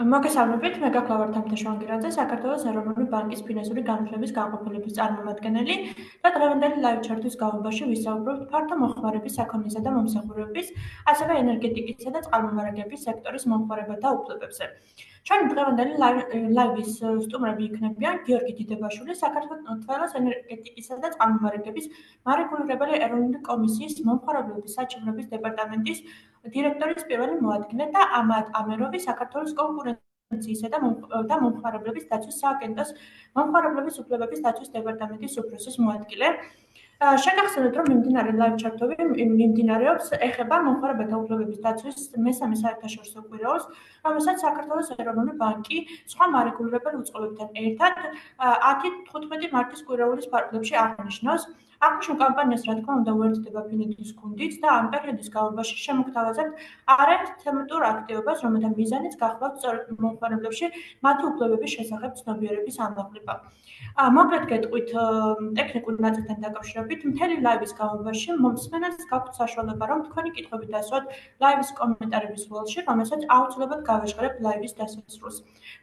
მოგესალმებით, მე გახლავართ თამთაშუანგირაძე, საქართველოს ეროვნული ბანკის ფინანსური განათლების განყოფილების წარმომადგენელი და დღევანდელი ლაივ ჩართვის გაუმბაში ვისაუბრებთ ფართო მოხმარების საქონლისა და მომსახურების, ასევე ენერგეტიკისა და წყალმომარაგების სექტორის მომხმარებათა უფლებებზე. ჩვენი დღევანდელი ლაივის სტუმრები იქნებიან გიორგი დიდებაშვილი, საქართველოს ენერგეტიკისა და წყალმომარაგების მარეგულირებელი ეროვნული კომისიის მომხმარებლობის საჩივრების დეპარტამენტის დირექტორის პირველი მოადგილე და ამად ამეროვი საქართველოს კონკურენციისა და მომხმარებლების დაცვის სააგენტოს მომხმარებლების უფლებების დაცვის დეპარტამენტის უფროსის მოადგილე. შეგახსენებთ, რომ მიმდინარე ლაივ ჩართვები მიმდინარეობს ეხება მომხმარებელთა უფლებების დაცვის მესამე საერთაშორისო კვირაოს, რომელსაც საქართველოს ეროვნული ბანკი სხვა მარეგულირებელ უწყებებთან ერთად 10-15 მარტის კვირაულის ფარგლებში აღნიშნავს. აღნიშნულ კამპანიას, რა თქმა უნდა, უერთდება ფინეთის გუნდიც და ამ პერიოდის განმავლობაში შემოგთავაზებთ არაერთ თემატურ აქტივობას, რომელთა მიზანიც გახლავთ სწორედ მომხმარებლებში მათი უფლებების შესახებ ცნობიერების ამაღლება. მოკლედ გეტყვით ტექნიკურ ნაწილთან დაკავშირებით, მთელი ლაივის განმავლობაში მომსმენელს გაქვთ საშუალება, რომ თქვენი კითხვები დასვათ ლაივის კომენტარების ველში, რომელსაც აუცილებლად გავაჟღერებთ ლაივის დასასრულს.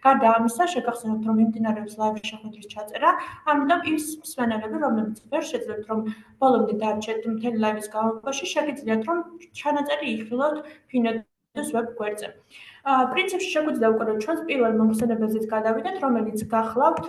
გარდა ამისა, შეგახსენებთ, რომ მიმდინარეობს ლაივის შეხვედრის ჩაწერა, ამიტომ ის მსმენელები, რომლებიც ვერ შეძლებთ, რომ ბოლომდე დარჩეთ მთელი ლაივის განმავლობაში, შეგიძლიათ, რომ ჩანაწერი იხილოთ ფინეთის ვებ გვერდზე. პრინციპში შეგვიძლია უკვე ჩვენს პირველ მომხსენებელზეც გადავიდეთ, რომელიც გახლავთ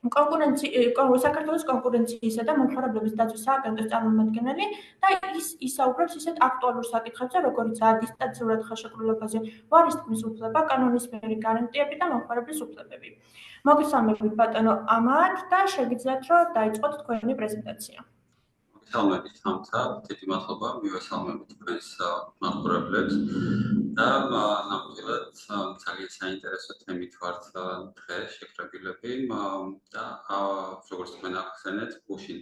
საქართველოს კონკურენციისა და მომხმარებლების დაცვის სააგენტოს წარმომადგენელი და ის ისაუბრებს ისეთ აქტუალურ საკითხებზე, როგორიცაა დისტანციურად ხელშეკრულებაზე ვარის თქმის უფლება, კანონისმიერი გარანტიები და მომხმარებლის უფლებები. მოგესალმებით ბატონო ამად და შეგიძლიათ, რომ დაიწყოთ თქვენი პრეზენტაცია. მოგესალმებით თამთა, დიდი მადლობა, მივესალმებით თქვენს მაყურებლებს და ნამდვილად ძალიან საინტერესო თემით ვართ დღეს შეკრებილები და როგორც თქვენ ახსენეთ, გუშინ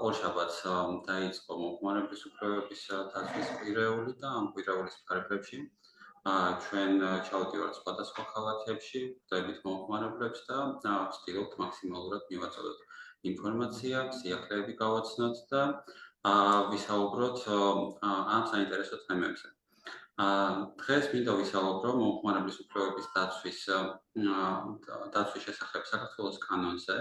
ორ შაბათს დაიწყო მომხმარებლის უფლებების დაცვის კვირეული და ამ კვირეულის ფარგლებში ჩვენ ჩავდივართ სხვადასხვა ქალაქებში, ვხვდებით მომხმარებლებს და ვცდილობთ მაქსიმალურად მივაწოდოთ ინფორმაცია, სიახლეები გავაცნოთ და ვისაუბროთ ამ საინტერესო თემებზე. დღეს მინდა ვისაუბრო მომხმარებლის უფლებების დაცვის შესახებ საქართველოს კანონზე,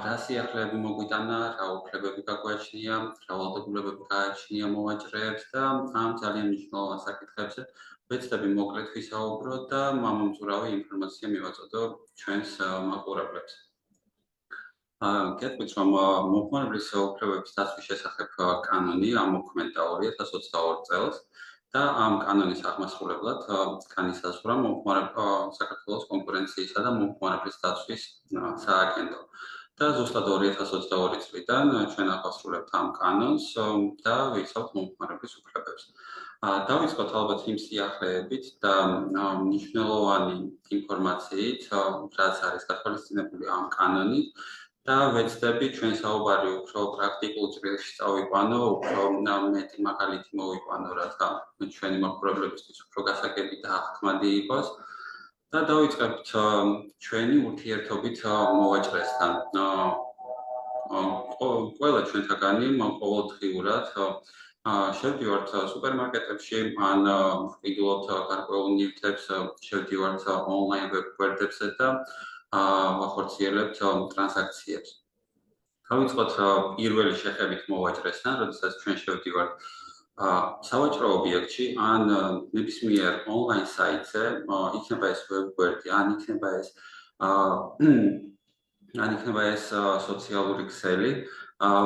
რა სიახლეები მოგვიტანა, რა უფლებები გაგვაჩნია, რა ვალდებულებები გააჩნია მოვაჭრეებს და ამ ძალიან მნიშვნელოვან საკითხებზე ვეცდები მოკლედ ვისაუბრო და მომწურავი ინფორმაცია მივაწოდო ჩვენს მაყურებლებს. გეტყვით, რომ მომხმარებლის უფლებების დაცვის შესახებ კანონი ამოქმედა 2022 წელს და ამ კანონის აღმასრულებლად განისაზღვრა საქართველოს კონკურენციისა და მომხმარებლის დაცვის სააგენტო. და ზუსტად 2022 წლიდან ჩვენ აღასრულებთ ამ კანონს და ვიცავთ მომხმარებლის უფლებებს. დავიწყოთ ალბათ იმ სიახლეებით და მნიშვნელოვანი ინფორმაციით, რაც არის გათვალისწინებული ამ კანონით და ვეცდები ჩვენ საუბარი უფრო პრაქტიკულ წრეში წავიყვანო, უფრო მეტი მაგალითი მოვიყვანო, რათა ჩვენი მაყურებლებისთვის უფრო გასაგები და აღქმადი იყოს. და დავიწყებთ ჩვენი ურთიერთობით მოვაჭრესთან. ყველა ჩვენთაგანი ყოველდღიურად შევდივართ სუპერმარკეტებში, ან ვყიდულობთ გარკვეულ ნივთებს, შევდივართ ონლაინ ვებ გვერდებზე და ვახორციელებთ ტრანზაქციებს. დავიწყოთ პირველი შეხებით მოვაჭრესთან, როდესაც ჩვენ შევდივართ სავაჭრო ობიექტში, ან ნებისმიერ ონლაინ საიტზე, იქნება ეს ვებ გვერდი, ან იქნება ეს სოციალური ქსელი,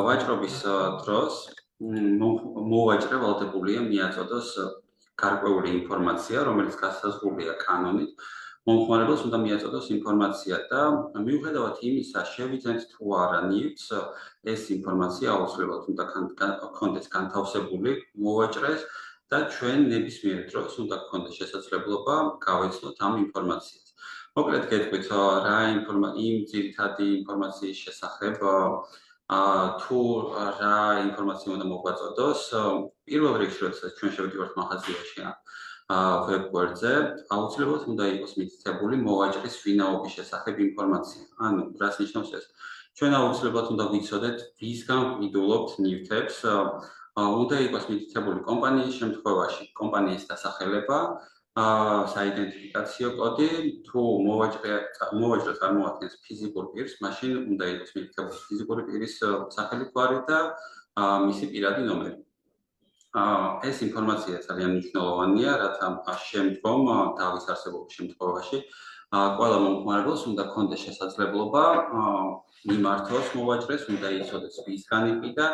ვაჭრობის დროს მოვაჭრე ვალდებულია მიაწოდოს გარკვეული ინფორმაცია, რომელიც გასაზღვრულია კანონით. მომხმარებელს უნდა მიაწოდოს ინფორმაცია და მიუხედავად იმისა, შევიძენთ თუ არა ნივთს, ეს ინფორმაცია აუცილებლად უნდა გქონდეს განთავსებული მოვაჭრეს და ჩვენ ნებისმიერ დროს უნდა გქონდეს შესაძლებლობა გავეცნოთ ამ ინფორმაციას. მოკლედ გეტყვით, რა იმ ძირითადი ინფორმაციის შესახებ თუ რა ინფორმაცია უნდა მოგვაწოდოს, პირველ რიგში, როდესაც ჩვენ შევდივართ მაღაზიაში ვებ გვერდზე, აუცილებლად უნდა იყოს მითითებული მოვაჭრის ვინაობის შესახებ ინფორმაცია. ანუ რას ნიშნავს ეს? ჩვენ აუცილებლად უნდა ვიცოდეთ, ვისგან ვყიდულობთ ნივთებს, უნდა იყოს მითითებული კომპანიის შემთხვევაში, კომპანიის დასახელება საიდენტიფიკაციო კოდი, თუ მოვაჭრე წარმოადგენს ფიზიკურ პირს, მაშინ უნდა იყოს მითითებული ფიზიკური პირის სახელი გვარი და მისი პირადი ნომერი. ეს ინფორმაცია ძალიან მნიშვნელოვანია, რათა შემდგომ დავის არსებობის შემთხვევაში ყველა მომხმარებელს უნდა ქონდეს შესაძლებლობა მიმართოს მოვაჭრეს, უნდა იცოდეს ვისგან იყიდა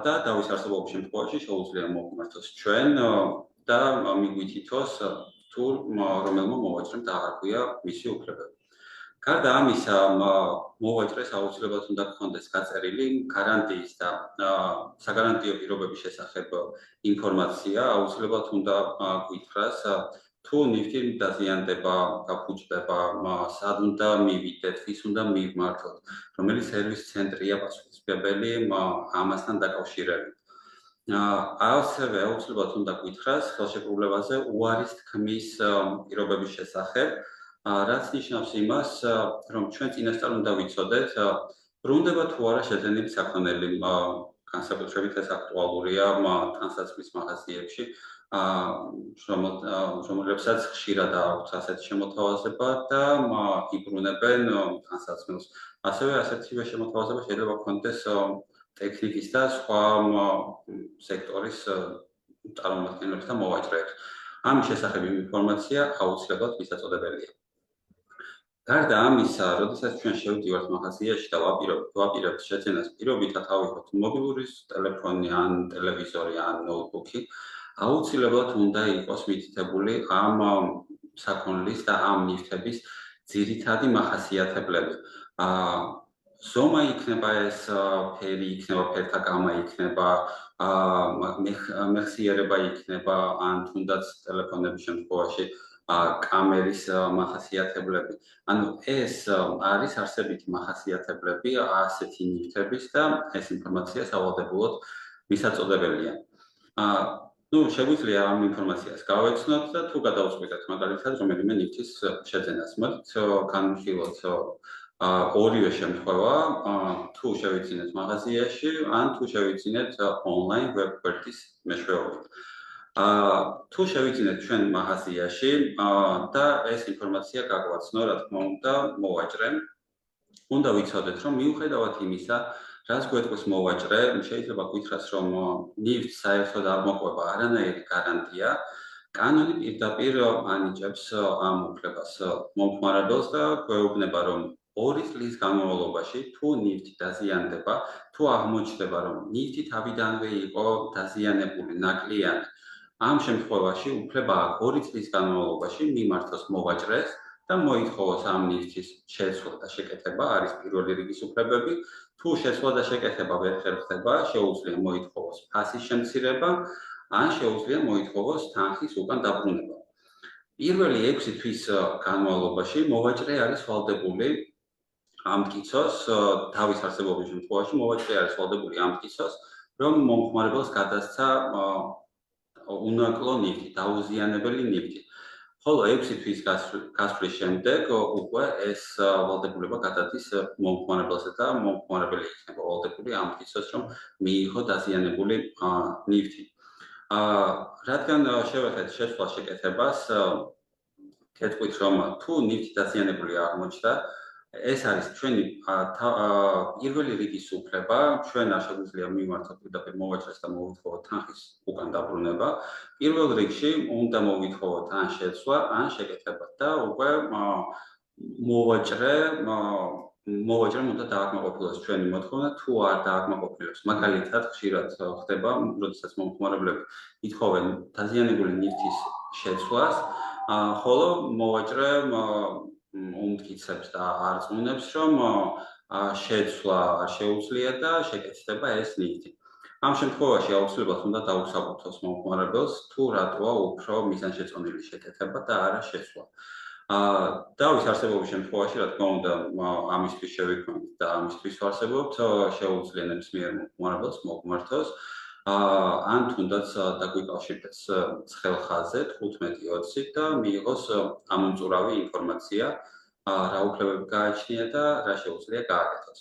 და დავის არსებობის შემთხვევაში შეუძლია მომხმართოს ჩვენ და მიგვითითოს თუ რომელმა მოვაჭრემ დაარღვია მისი უფლებები. გარდა ამისა, მოვაჭრეს აუცილებლად უნდა გქონდეს გაწერილი გარანტიის და საგარანტიო პირობების შესახებ ინფორმაცია, აუცილებლად უნდა გითხრას თუ ნივთი დაზიანდება, გაფუჭდება, სად უნდა მივიდეთ, ვის უნდა მივმართოთ, რომელი სერვის ცენტრია პასუხისმგებელი ამასთან დაკავშირებით. ასევე აუცილებლად უნდა გითხრას ხელშეკრულებაზე უარის თქმის პირობების შესახებ, რაც ნიშნავს იმას, რომ ჩვენ წინასწარ უნდა ვიცოდეთ, ბრუნდება თუ არა შეძენილი საქონელი, განსაკუთრებით ეს აქტუალურია თანსაცმლის მაღაზიებში, რომელებსაც ხშირად აქვთ ასეთი შემოთავაზება და იბრუნებენ თანსაცმელს. ასევე ასეთივე შემოთავაზება შეიძლება გქონდეს ტექნიკის და სხვა სექტორის წარმომადგენლებს და მოვაჭრეებს. ამის შესახებ ინფორმაცია აუცილებლად მისაწოდებელია. გარდა ამისა, როდესაც ჩვენ შევდივართ მაღაზიაში და ვაპირებთ შეძენას პირობითად ავიღოთ მობილური ტელეფონი ან ტელევიზორი ან ნოუთბუქი, აუცილებლად უნდა იყოს მითითებული ამ საქონლის და ამ ნივთების ძირითადი მახასიათებლები. ზომა იქნება ეს ფერი, იქნება ფერთა გამა, იქნება მეხსიერება იქნება ან თუნდაც ტელეფონების შემთხვევაში კამერის მახასიათებლები. ანუ ეს არის არსებითი მახასიათებლები ასეთი ნივთების და ეს ინფორმაცია სავალდებულოდ მისაწოდებელია. შეგვიძლია ამ ინფორმაციას გავეცნოთ და თუ გადავწყვიტეთ მაგალითად რომელიმე ნივთის შეძენას. მოდით განვიხილოთ ორივე შემთხვევა, თუ შევიძინეთ მაღაზიაში, ან თუ შევიძინეთ ონლაინ ვებ-გვერდის მეშვეობით. თუ შევიძინეთ ჩვენ მაღაზიაში და ეს ინფორმაცია გაგვაცნო, რა თქმა უნდა, მოვაჭრემ, უნდა ვიცოდეთ, რომ მიუხედავად იმისა, რაც გვეტყვის მოვაჭრე, შეიძლება გითხრას, რომ ნივთს საერთოდ არ მოყვება არანაირი გარანტია, კანონი პირდაპირ ანიჭებს ამ უფლებას მომხმარებელს და გვეუბნება, რომ 2 წლის განმავლობაში თუ ნივთი დაზიანდება, თუ აღმოჩნდება, რომ ნივთი თავიდანვე იყო დაზიანებული, ნაკლიანი, ამ შემთხვევაში უფლება აქვს 2 წლის განმავლობაში მიმართოს მოვაჭრეს და მოითხოვოს ამ ნივთის შეცვლა და შეკეთება, არის პირველი რიგის უფლებები. თუ შეცვლა და შეკეთება ვერ ხერხდება, შეუძლია მოითხოვოს ფასის შემცირება, ან შეუძლია მოითხოვოს თანხის უკან დაბრუნება. პირველი 6 თვის განმავლობაში მოვაჭრე არის ვალდებული ამტკიცოს, თავის არსებობის შემთხვევაში მოვაჭრე არის ვალდებული ამტკიცოს, რომ მომხმარებელს გადასცა უნაკლო ნივთი, დაუზიანებელი ნივთი. ხოლო 6 თვის გასვლის შემდეგ უკვე ეს ვალდებულება გადადის მომხმარებელზე და მომხმარებელი იქნება ვალდებული ამტკიცოს, რომ მიიღო დაზიანებული ნივთი. რადგან შევეხეთ შეცვლა შეკეთებას, გეტყვით, რომ თუ ნივთი დაზიანებული აღმოჩნდა, ეს არის ჩვენი პირველი რიგის უფლება, ჩვენ არ შეგვიძლია მივმართოთ პირდაპირ მოვაჭრეს და მოვითხოვოთ თანხის უკან დაბრუნება. პირველ რიგში უნდა მოვითხოვოთ ან შეცვლა, ან შეკეთება და უკვე მოვაჭრემ უნდა დააკმაყოფილოს ჩვენი მოთხოვნა, თუ არ დააკმაყოფილებს. მაგალითად, ხშირად ხდება, როდესაც მომხმარებლები ითხოვენ დაზიანებული ნივთის შეცვლას, ხოლო მოვაჭრე უმტკიცებს და არწმუნებს, რომ შეცვლა არ შეუძლია და შეკეთდება ეს ნივთი. ამ შემთხვევაში აუცილებლად უნდა დაუსაბუთოს მომხმარებელს, თუ რატოა უფრო მიზანშეწონილი შეკეთება და არა შეცვლა. დავის არსებობის შემთხვევაში, რა თქმა უნდა, ამისთვის შევიქმნით და ამისთვის ვარსებობთ, შეუძლია ნებისმიერ მომხმარებელს მოგმართოს, ან თუნდაც დაგვიკავშირდეს ცხელხაზზე 15-20 და მიიღოს ამომწურავი ინფორმაცია, რა უფლებები გააჩნია და რა შეუძლია გააკეთოს.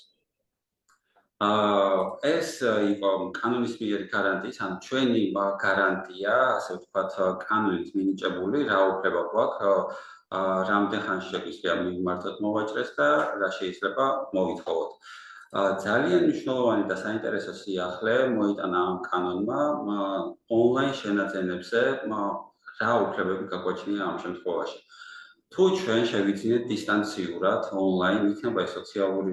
ეს იყო კანონისმიერი გარანტიის, ან ჩვენი გარანტია, ასე ვთქვათ, კანონით მინიჭებული, რა უფლება გვაქვს, რამდენ ხანში შეგვიძლია მივმართოთ მოვაჭრეს და რა შეიძლება მოვითხოვოთ. ძალიან მნიშვნელოვანი და საინტერესო სიახლე მოიტანა ამ კანონმა ონლაინ შენაძენებზე რა უფლებები გაგვაჩნია ამ შემთხვევაში. თუ ჩვენ შევიძინეთ დისტანციურად ონლაინ, იქნება ეს სოციალური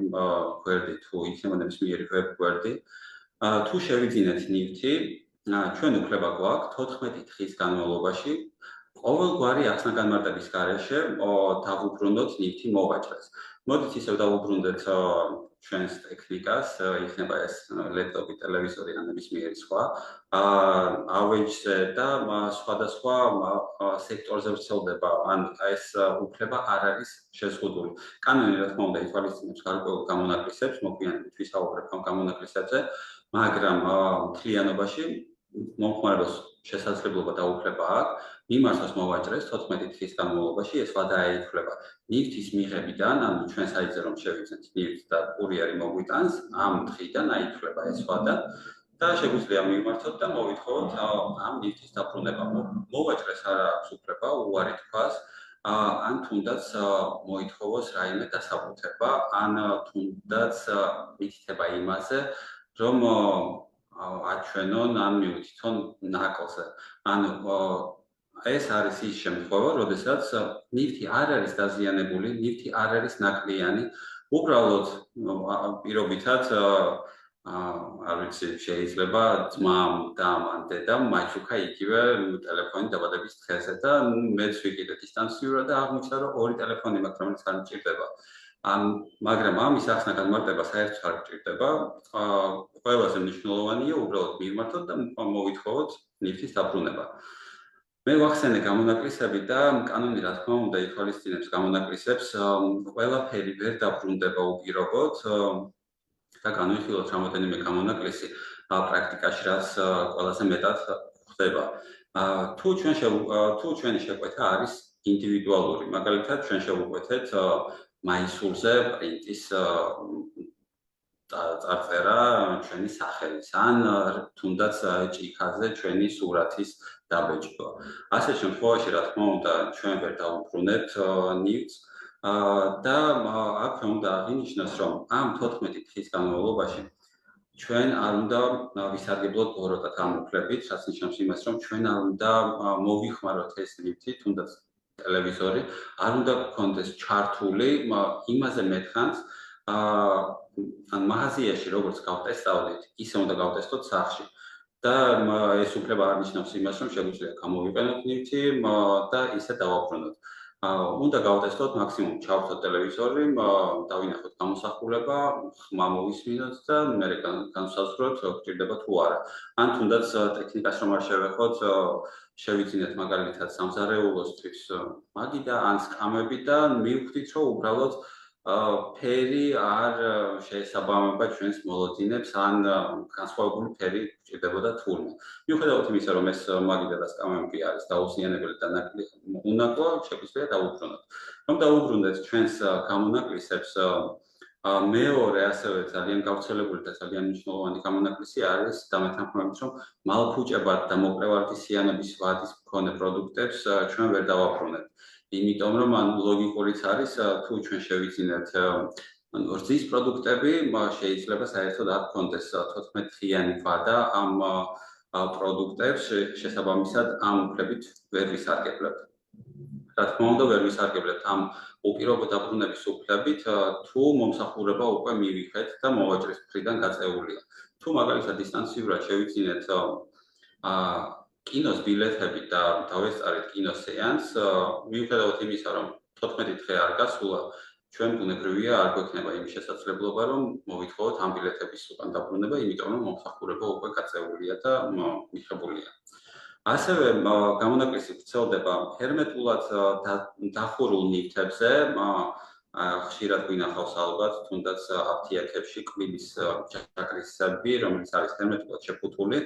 გვერდი, თუ იქნება ნებისმიერი ვებ გვერდი, თუ შევიძინეთ ნივთი, ჩვენ უფლება გვაქვს 14 დღის განმავლობაში ყოველგვარი ახსნა-განმარტების გარეშე დავუბრუნდოთ ნივთი მოვაჭრეს. მოდით ისევ დავუბრუნდეთ ჩვენს ტექნიკას, იქნება ეს ლეპტოპი, ტელევიზორი ან ნებისმიერი სხვა, ავეჯზე და სხვადასხვა სექტორზე ვრცელდება, ან ეს უფლება არ არის შეზღუდული. კანონი რა თქმა უნდა ითვალისწინებს გარკვეულ გამონაკლისებს, მოგვიანებით ვისაუბრებ ამ გამონაკლისებზე, მაგრამ მთლიანობაში მომხმარებელს შესაძლებლობა და უფლება აქვს მიმართოს მოვაჭრეს 14 დღის განმავლობაში, ეს ვადა ეითვლება ნივთის მიღებიდან, ანუ ჩვენ საიტზე რომ შევიძინეთ ნივთს და კურიერი მოგვიტანს, ამ დღიდან აითვლება ეს ვადა და შეგვიძლია მიმართოთ და მოვითხოვოთ ამ ნივთის დაბრუნება. მოვაჭრეს არ აქვს უფლება უარი თქვას, ან თუნდაც მოითხოვოს რაიმე დასაბუთება, ან თუნდაც მითითება იმაზე, რომ აჩვენონ ან მიუთითონ ნაკლზე. ანუ ეს არის ის შემთხვევა, როდესაც ნივთი არ არის დაზიანებული, ნივთი არ არის ნაკლიანი, უბრალოდ პირობითად არ ვიცი, შეიძლება ძმამ და დედამ მაჩუქა იგივე ტელეფონი დაბადების დღეზე და მეც ვიყიდე დისტანციურად და აღმოჩნდა, რომ ორი ტელეფონი მაქვს, რომელიც არ მჭირდება. მაგრამ ამის ახსნა-განმარტება საერთოდ არ გჭირდება. ყველაზე მნიშვნელოვანია უბრალოდ მივმართოთ და მოვითხოვოთ ნივთის დაბრუნება. მე ვახსენე გამონაკლისები და კანონი რა თქმა უნდა ითვალისწინებს გამონაკლისებს, ყველაფერი ვერ დაბრუნდება უპირობოდ და განვიხილოთ რამოდენიმე გამონაკლისი პრაქტიკაში, რაც ყველაზე მეტად ხდება. თუ ჩვენი შეკვეთა არის ინდივიდუალური, მაგალითად ჩვენ შევუკვეთეთ მაისურზე პრინტის წარწერა ჩვენი სახელის, ან თუნდაც ჭიქაზე ჩვენი სურათის დაბეჭდვა. ასე შემთხვევაში, რა თქმა უნდა, ჩვენ ვერ დავუბრუნებთ ნივთს და აქ უნდა აღინიშნოს, რომ ამ 14 დღის განმავლობაში ჩვენ არ უნდა ვისარგებლოთ ბოროტად ამ უფლებით, რაც ნიშნავს იმას, რომ ჩვენ არ უნდა მოვიხმაროთ ეს ნივთი, თუნდაც ტელევიზორი, არ უნდა გქონდეს ჩართული იმაზე მეტხანს, ან მაღაზიაში როგორც გავტესტავდით, ისე უნდა გავტესტოთ სახლში. და ეს უფლება არ ნიშნავს იმას, რომ შეგვიძლია გამოვიყენოთ ნივთი და ისე დავაბრუნოთ. უნდა გავტესტოთ მაქსიმუმ ჩავრთოთ ტელევიზორი, დავინახოთ გამოსახულება, ხმა მოვისმინოთ და მერე განვსაზღვროთ, გჭირდება თუ არა. ან თუნდაც ტექნიკას რომ არ შევეხოთ, შევიძინეთ მაგალითად სამზარეულოსთვის მაგიდა ან სკამები და მივხვდით, რომ უბრალოდ ფერი არ შეესაბამება ჩვენს მოლოდინებს, ან განსხვავებული ფერი გჭირდებოდა თურმე. მიუხედავად იმისა, რომ ეს მაგიდა და სკამები არის დაუზიანებელი და უნაკლო, შეგვიძლია დავუბრუნოთ. რომ დავუბრუნდეთ ჩვენს გამონაკლისებს, მეორე ასევე ძალიან გავრცელებული და ძალიან მნიშვნელოვანი გამონაკლისი არის დამეთანხმებით, რომ მალფუჭებად და მოკლევარდისიანობის ვადის მქონე პროდუქტებს ჩვენ ვერ დავაბრუნებთ. იმიტომ რომ ლოგიკურიც არის, თუ ჩვენ შევიძინეთ რძის პროდუქტები, შეიძლება საერთოდ არ გქონდეს 14 დღიანი ვადა ამ პროდუქტებს, შესაბამისად ამ უფლებით ვერ ვისარგებლებთ. რა თქმა უნდა, ვერ ვისარგებლებთ ამ უპირობო დაბრუნების უფლებით, თუ მომსახურება უკვე მივიღეთ და მოვაჭრის მხრიდან გაწეულია. თუ მაგალითად დისტანციურად შევიძინეთ კინოს ბილეთები და დავესწარეთ კინოს სეანსს, მიუხედავად იმისა, რომ 14 დღე არ გასულა, ჩვენ ბუნებრივია არ გვექნება იმის შესაძლებლობა, რომ მოვითხოვოთ ამ ბილეთების უკან დაბრუნება, იმიტომ რომ მომსახურება უკვე გაწეულია და მიღებულია. ასევე გამონაკლისი ვრცელდება ჰერმეტულად დახურულ ნივთებზე, ხშირად გვინახავს ალბათ, თუნდაც აფთიაქებში კვილის ჯაგრისები, რომელიც არის ჰერმეტულად შეფუთული.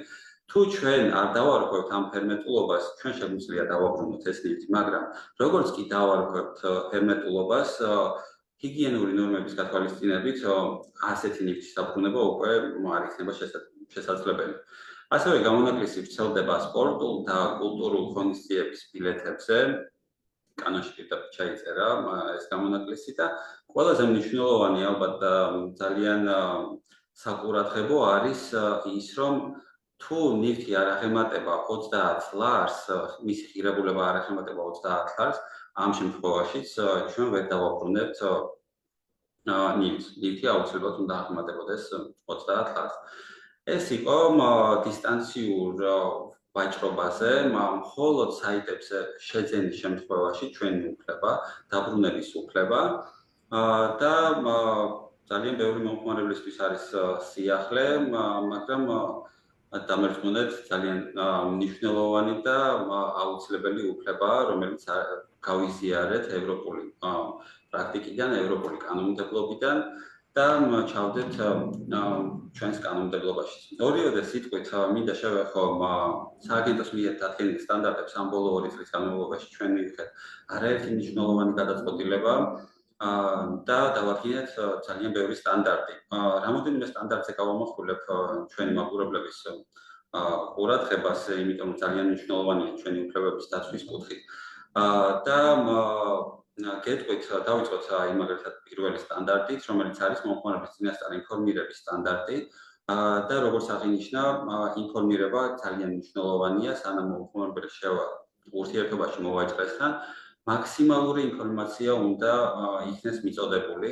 თუ ჩვენ არ დავარღვევთ ამ ჰერმეტულობას, ჩვენ შეგვიძლია დავაბრუნოთ ეს ნივთი, მაგრამ როგორც კი დავარღვევთ ჰერმეტულობას, ჰიგიენური ნორმების გათვალისწინებით ასეთი ნივთის დაბრუნება უკვე არ იქნება შესაძლებელი. ასევე გამონაკლისი ვრცელდება სპორტულ და კულტურულ ღონისძიების ბილეთებზე. კანონში პირდაპირ ჩაიწერა ეს გამონაკლისი და ყველაზე მნიშვნელოვანი ალბათ ძალიან საყურადღებო არის ის, რომ თუ ნივთი არ აღემატება 30 ლარს, მისი ღირებულება არ აღემატება 30 ლარს, ამ შემთხვევაშიც ჩვენ ვერ დავაბრუნებთ ნივთი აუცილებლად უნდა აღემატებოდეს 30 ლარს. ეს იყო დისტანციურ ვაჭრობაზე, მხოლოდ საიტებზე შეძენის შემთხვევაში ჩვენი უფლება, დაბრუნების უფლება და ძალიან ბევრი მომხმარებლისთვის არის სიახლე, მაგრამ დამერწმუნეთ ძალიან მნიშვნელოვანი და აუცილებელი უფლებაა, რომელიც გავიზიარეთ ევროპული პრაქტიკიდან, ევროპული კანონმდებლობიდან და ჩავდეთ ჩვენს კანონმდებლობაში. ორივე სიტყვით მინდა შევეხო სააგენტოს მიერ დადგენილ სტანდარტებს ამ ბოლო 2 წლის განმავლობაში ჩვენ მივიღეთ არაერთი მნიშვნელოვანი გადაწყვეტილება და დავადგინეთ ძალიან ბევრი სტანდარტი. რამოდენიმე სტანდარტზე გავამახვილებ ჩვენი მაყურებლების ყურადღებას, იმიტომ რომ ძალიან მნიშვნელოვანია ჩვენი უფლებების დაცვის კუთხით. და გეტყვით დავიწყოთ მაგალითად პირველი სტანდარტით, რომელიც არის მომხმარებლის წინასწარ ინფორმირების სტანდარტი. და როგორც აღინიშნა, ინფორმირება ძალიან მნიშვნელოვანია, სანამ მომხმარებელი შევა ურთიერთობაში მოვაჭრესთან, მაქსიმალური ინფორმაცია უნდა იქნეს მიწოდებული.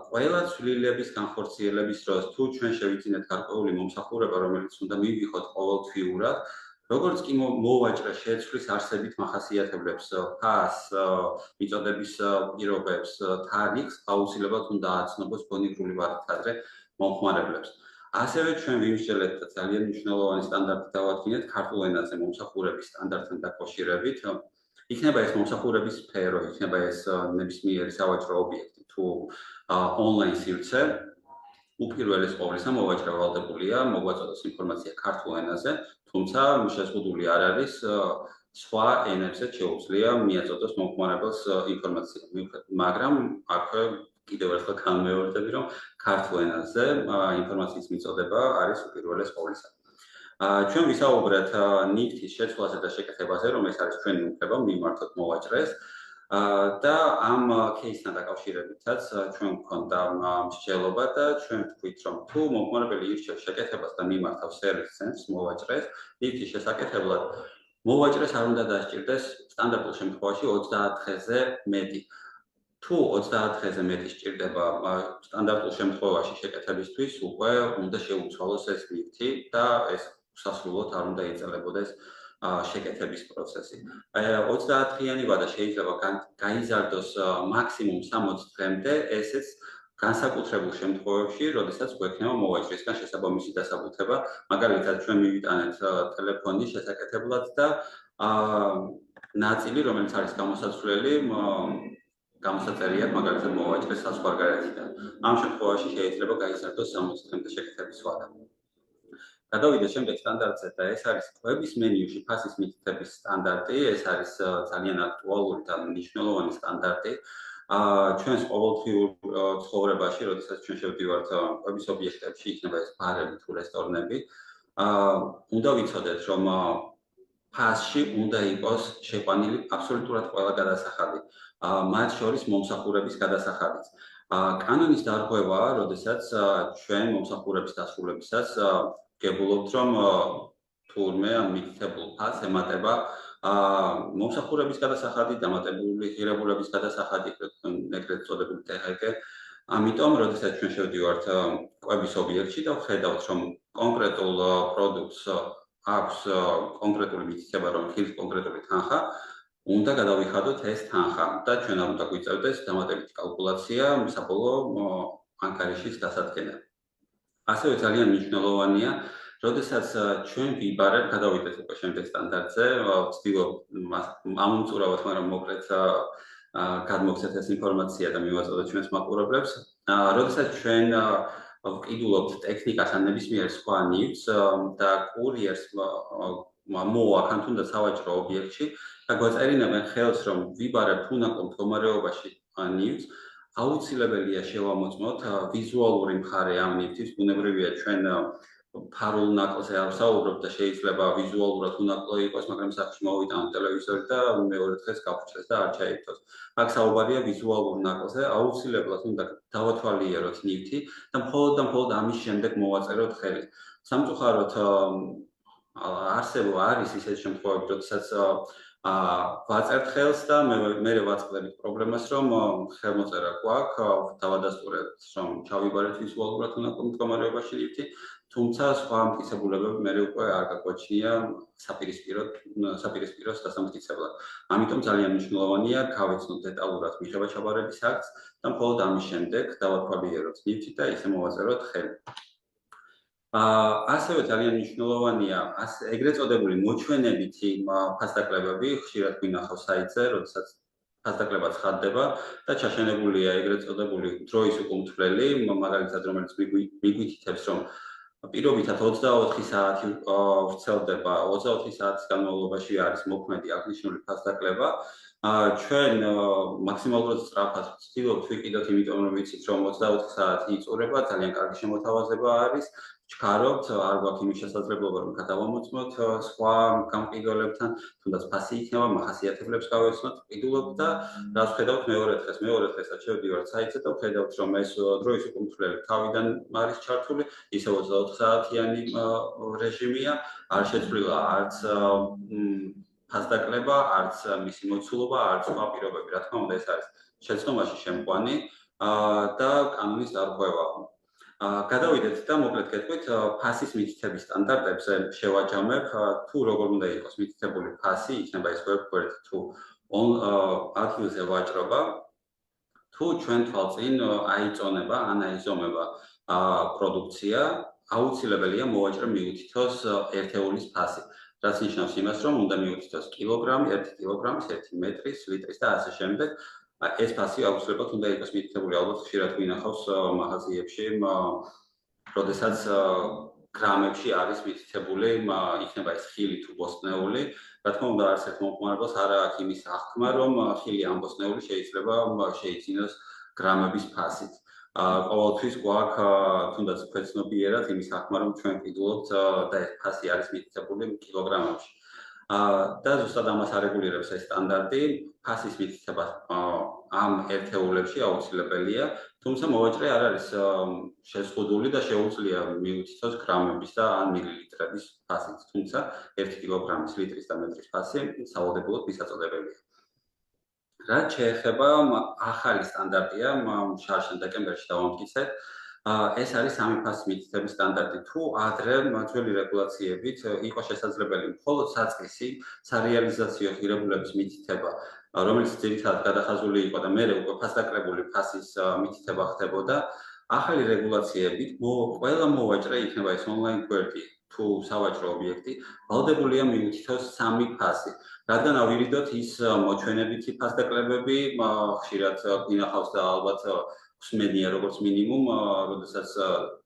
ყველა ცვლილების განხორციელების დროს თუ ჩვენ შევიძინეთ გარკვეული მომსახურება, რომელიც უნდა მივიღოთ ყოველთვიურად, როგორც კი მოვაჭრე შეცვლის არსებით მახასიათებლებს, ფასს, მიწოდების პირობებს, თარიღს, აუცილებლად უნდა აცნობს ბონირული ვარით ადრე მომხმარებლებს. ასევე ჩვენ ვიმსჯელეთ და ძალიან მნიშვნელოვანი სტანდარტი დავადგინეთ ქართულ ენაზე მომსახურების სტანდარტთან დაკავშირებით. იქნება ეს მომსახურების სფერო, იქნება ეს ნებისმიერი სავაჭრო ობიექტი თუ ონლაინ სივრცე. უპირველეს ყოვლისა მოვაჭრე ვალდებულია მოგვაწოდოს ინფორმაცია ქართულ ენაზე, თუმცა შეზღუდული არ არის სხვა ენებზე შეუძლია მიაწოდოს მომხმარებელს ინფორმაცია. მაგრამ აქვე კიდევ ერთხელ განმეორდები, რომ ქართულ ენაზე ინფორმაციის მიწოდება არის უპირველეს ყოვლისა. ჩვენ ვისაუბრეთ ნივთის შეცვლაზე და შეკეთებაზე, რომ ეს არის ჩვენი უფლება მიმართოთ მოვაჭრეს. და ამ кейსთან დაკავშირებითაც ჩვენ გვქონდა მსჯელობა და ჩვენ ვთქვით, რომ თუ მომხმარებელი ირჩევს შეკეთებას და მიმართავს service cents მოვაჭრეს, ნივთის შესაკეთებლად მოვაჭრეს არ უნდა დასჭირდეს სტანდარტულ შემთხვევაში 30 დღეზე მეტი. თუ 30 დღეზე მეტი სჭირდება სტანდარტულ შემთხვევაში შეკეთებისთვის, უკვე უნდა შეუცვალოს ეს ნივთი და ეს უსასრულოდ არ უნდა ეწელებოდეს შეკეთების პროცესი. 30 დღიანი ვადა შეიძლება გაიზარდოს მაქსიმუმ 60 დღემდე, ესეც განსაკუთრებულ შემთხვევებში, როდესაც გვექნება მოვაჭრისგან შესაბამისი დასაბუთება, მაგალითად ჩვენ მივიტანეთ ტელეფონის შესაკეთებლად და ნაწილი, რომელიც არის გამოსაცვლელი, გამოსაწერია მაგალითად მოვაჭრეს საზღვარგარეთიდან. ამ შემთხვევაში შეიძლება გაიზარდოს 60 დღემდე შეკეთების ვადა. გადავიდეთ შემდეგ სტანდარტზე და ეს არის კვების მენიუში ფასის მითითების სტანდარტი, ეს არის ძალიან აქტუალური და მნიშვნელოვანი სტანდარტი. ჩვენს ყოველდღიურ ცხოვრებაში, როდესაც ჩვენ შევდივართ კვების ობიექტებში, იქნება ეს ბარები თუ რესტორნები, უნდა ვიცოდეთ, რომ ფასში უნდა იყოს შეყვანილი აბსოლუტურად ყველა გადასახადი, მათ შორის მომსახურების გადასახადიც. კანონის დარღვევაა, როდესაც ჩვენ მომსახურების დასრულებისას გებულობთ, რომ თურმე ამ მითითებულ ფასს ემატება მომსახურების გადასახადი, დამატებული ღირებულების გადასახადი, ეგრეთ წოდებული THG. ამიტომ, როდესაც ჩვენ შევდივართ კვების ობიექტში და ვხედავთ, რომ კონკრეტულ პროდუქტს აქვს კონკრეტული მითითება, რომ ხილს კონკრეტული თანხა, უნდა გადავიხადოთ ეს თანხა და ჩვენ არ უნდა გვიწევდეს დამატებითი კალკულაცია საბოლოო ანკარიშის დასადგენად. ასევე ძალიან მნიშვნელოვანია, როდესაც ჩვენ ვიბარებთ, გადავიდეთ უკვე შემდეგ სტანდარტზე, ვცდილობ ამომწურავოთ, მაგრამ მოკლედ გადმოგცეთ ეს ინფორმაცია და მივაწოდოთ ჩვენს მაყურებლებს. როდესაც ჩვენ ვყიდულობთ ტექნიკას ან ნებისმიერ სხვა ნივთს და კურიერს მოვაქანთ თუნდაც სავაჭრო ობიექტში და გვაწერინებენ ხელს, რომ ვიბარებთ უნაკლო მდგომარეობაში ნივთს, აუცილებელია შევამოწმოთ ვიზუალური მხარე ამ ნივთის, ბუნებრივია ჩვენ ფარულ ნაკლზე არ ვსაუბრობ და შეიძლება ვიზუალურად უნაკლო იყოს, მაგრამ სახში მოვიტანოთ ტელევიზორი და მეორე დღეს გავფრთხილდეს და არ ჩაირთოს. აქ საუბარია ვიზუალურ ნაკლზე, აუცილებლად უნდა დავათვალიეროთ ნივთი და მხოლოდ ამის შემდეგ მოვაწეროთ ხელი. სამწუხაროდ არის ისეთი შემთხვევები, როდესაც ვაწერთ ხელს და მე ვაწყდებით პრობლემას, რომ ხელმოწერა გვაქვს, დავადასტურებთ, რომ ჩავიბარეთ ვიზუალურად უნაკლო მდგომარეობაში ნივთი, თუმცა სხვა მტკიცებულებები მე უკვე არ გაგვაჩნია საპირისპიროს დასამტკიცებლად. ამიტომ ძალიან მნიშვნელოვანია გავიცნოთ დეტალურად მიღება ჩაბარების აქტს და მხოლოდ ამის შემდეგ დავათვალიეროთ ნივთი და ისე მოვაწეროთ ხელი. ასევე ძალიან მნიშვნელოვანია ეგრეთ წოდებული მოჩვენებითი ფასდაკლებები, ხშირად გვინახავს საიტზე, როდესაც ფასდაკლება ცხადდება და ჩაშენებულია ეგრეთ წოდებული დროის უკმთვლელი, მაგალითად, რომელიც მიგვითითებს, რომ პირობითად 24 საათი ვრცელდება, 24 საათის განმავლობაში არის მოქმედი აღნიშნული ფასდაკლება. ჩვენ მაქსიმალურად სწრაფად ვცდილობთ ვიყიდოთ, იმიტომ რომ ვიცით, რომ 24 საათი იწურება, ძალიან კარგი შემოთავაზება არის. ჩქარობთ, არ გვაქვს იმის შესაძლებლობა, რომ გადავამოწმოთ სხვა გამყიდველებთან, თუნდაც ფასი იქნება, მახასიათებლებს გავეცნოთ, ვყიდულობთ და რაც ვხედავთ მეორე დღესაც შევდივართ საიტზე და ვხედავთ, რომ ეს დროის უკმთვლელი თავიდან არის ჩართული, ისე 24 საათიანი რეჟიმია, არ შეცვლილა არც ფასდაკლება, არც მისი მოცულობა, არც სხვა პირობები. რა თქმა უნდა, ეს არის შეცდომაში შემყვანი და კანონის დარღვევა. გადავიდეთ და მოკლედ გეტყვით ფასის მითითების სტანდარტებზე შევაჯამებ თუ როგორ უნდა იყოს მითითებული ფასი, იქნება ეს ვებგვერდ თუ ადგილზე ვაჭრობა, თუ ჩვენ თვალწინ აიწონება ან აიზომება პროდუქცია, აუცილებელია მოვაჭრე მიუთითოს ერთეულის ფასი, რაც ნიშნავს იმას, რომ უნდა მიუთითოს კილოგრამი, 1 კილოგრამის, 1 მეტრის, ლიტრის და ასე შემდეგ. ეს ფასი აუცილებლად უნდა იყოს მითითებული, ალბათ ხშირად გვინახავს მაღაზიებში, როდესაც გრამებში არის მითითებული, იქნება ეს ხილი თუ ბოსტნეული. რა თქმა უნდა, არც ერთ მომხმარებელს არ აქვს იმის აღქმა, რომ ხილი ან ბოსტნეული შეიძლება შეიძინოს გრამების ფასით. ყოველთვის გვაქვს თუნდაც ქვეცნობიერად იმის აღქმა, რომ ჩვენ ვყიდულობთ და ეს ფასი არის მითითებული კილოგრამებში. და ზუსტად ამას არეგულირებს ეს სტანდარტი, ფასის მითითება ამ ერთეულებში აუცილებელია, თუმცა მოვაჭრე არ არის შეზღუდული და შეუძლია მიუთითოს გრამების და ან მილilitrების ფასით, თუმცა 1 კილოგრამის, ლიტრის და მეტრის ფასი სავალდებულოდ მისაწოდებელია. რაც შეეხება ახალი სტანდარტია, შარშან დეკემბერში დავამტკიცეთ. ეს არის სამი ფასის მითითების სტანდარტი. თუ ადრე ძველი რეგულაციებით იყო შესაძლებელი მხოლოდ საწყისი სარეალიზაციო ღირებულების მითითება, რომელიც ძირითადად გადახაზული იყო და მერე უკვე ფასდაკლებული ფასის მითითება ხდებოდა, ახალი რეგულაციებით ყველა მოვაჭრე, იქნება ეს ონლაინ გვერდი თუ სავაჭრო ობიექტი, ვალდებულია მიუთითოს სამი ფასი. რადგან ავირიდოთ ის მოჩვენებითი ფასდაკლებები, ხშირად გვინახავს და ალბათ ხსმენია როგორც მინიმუმ, როდესაც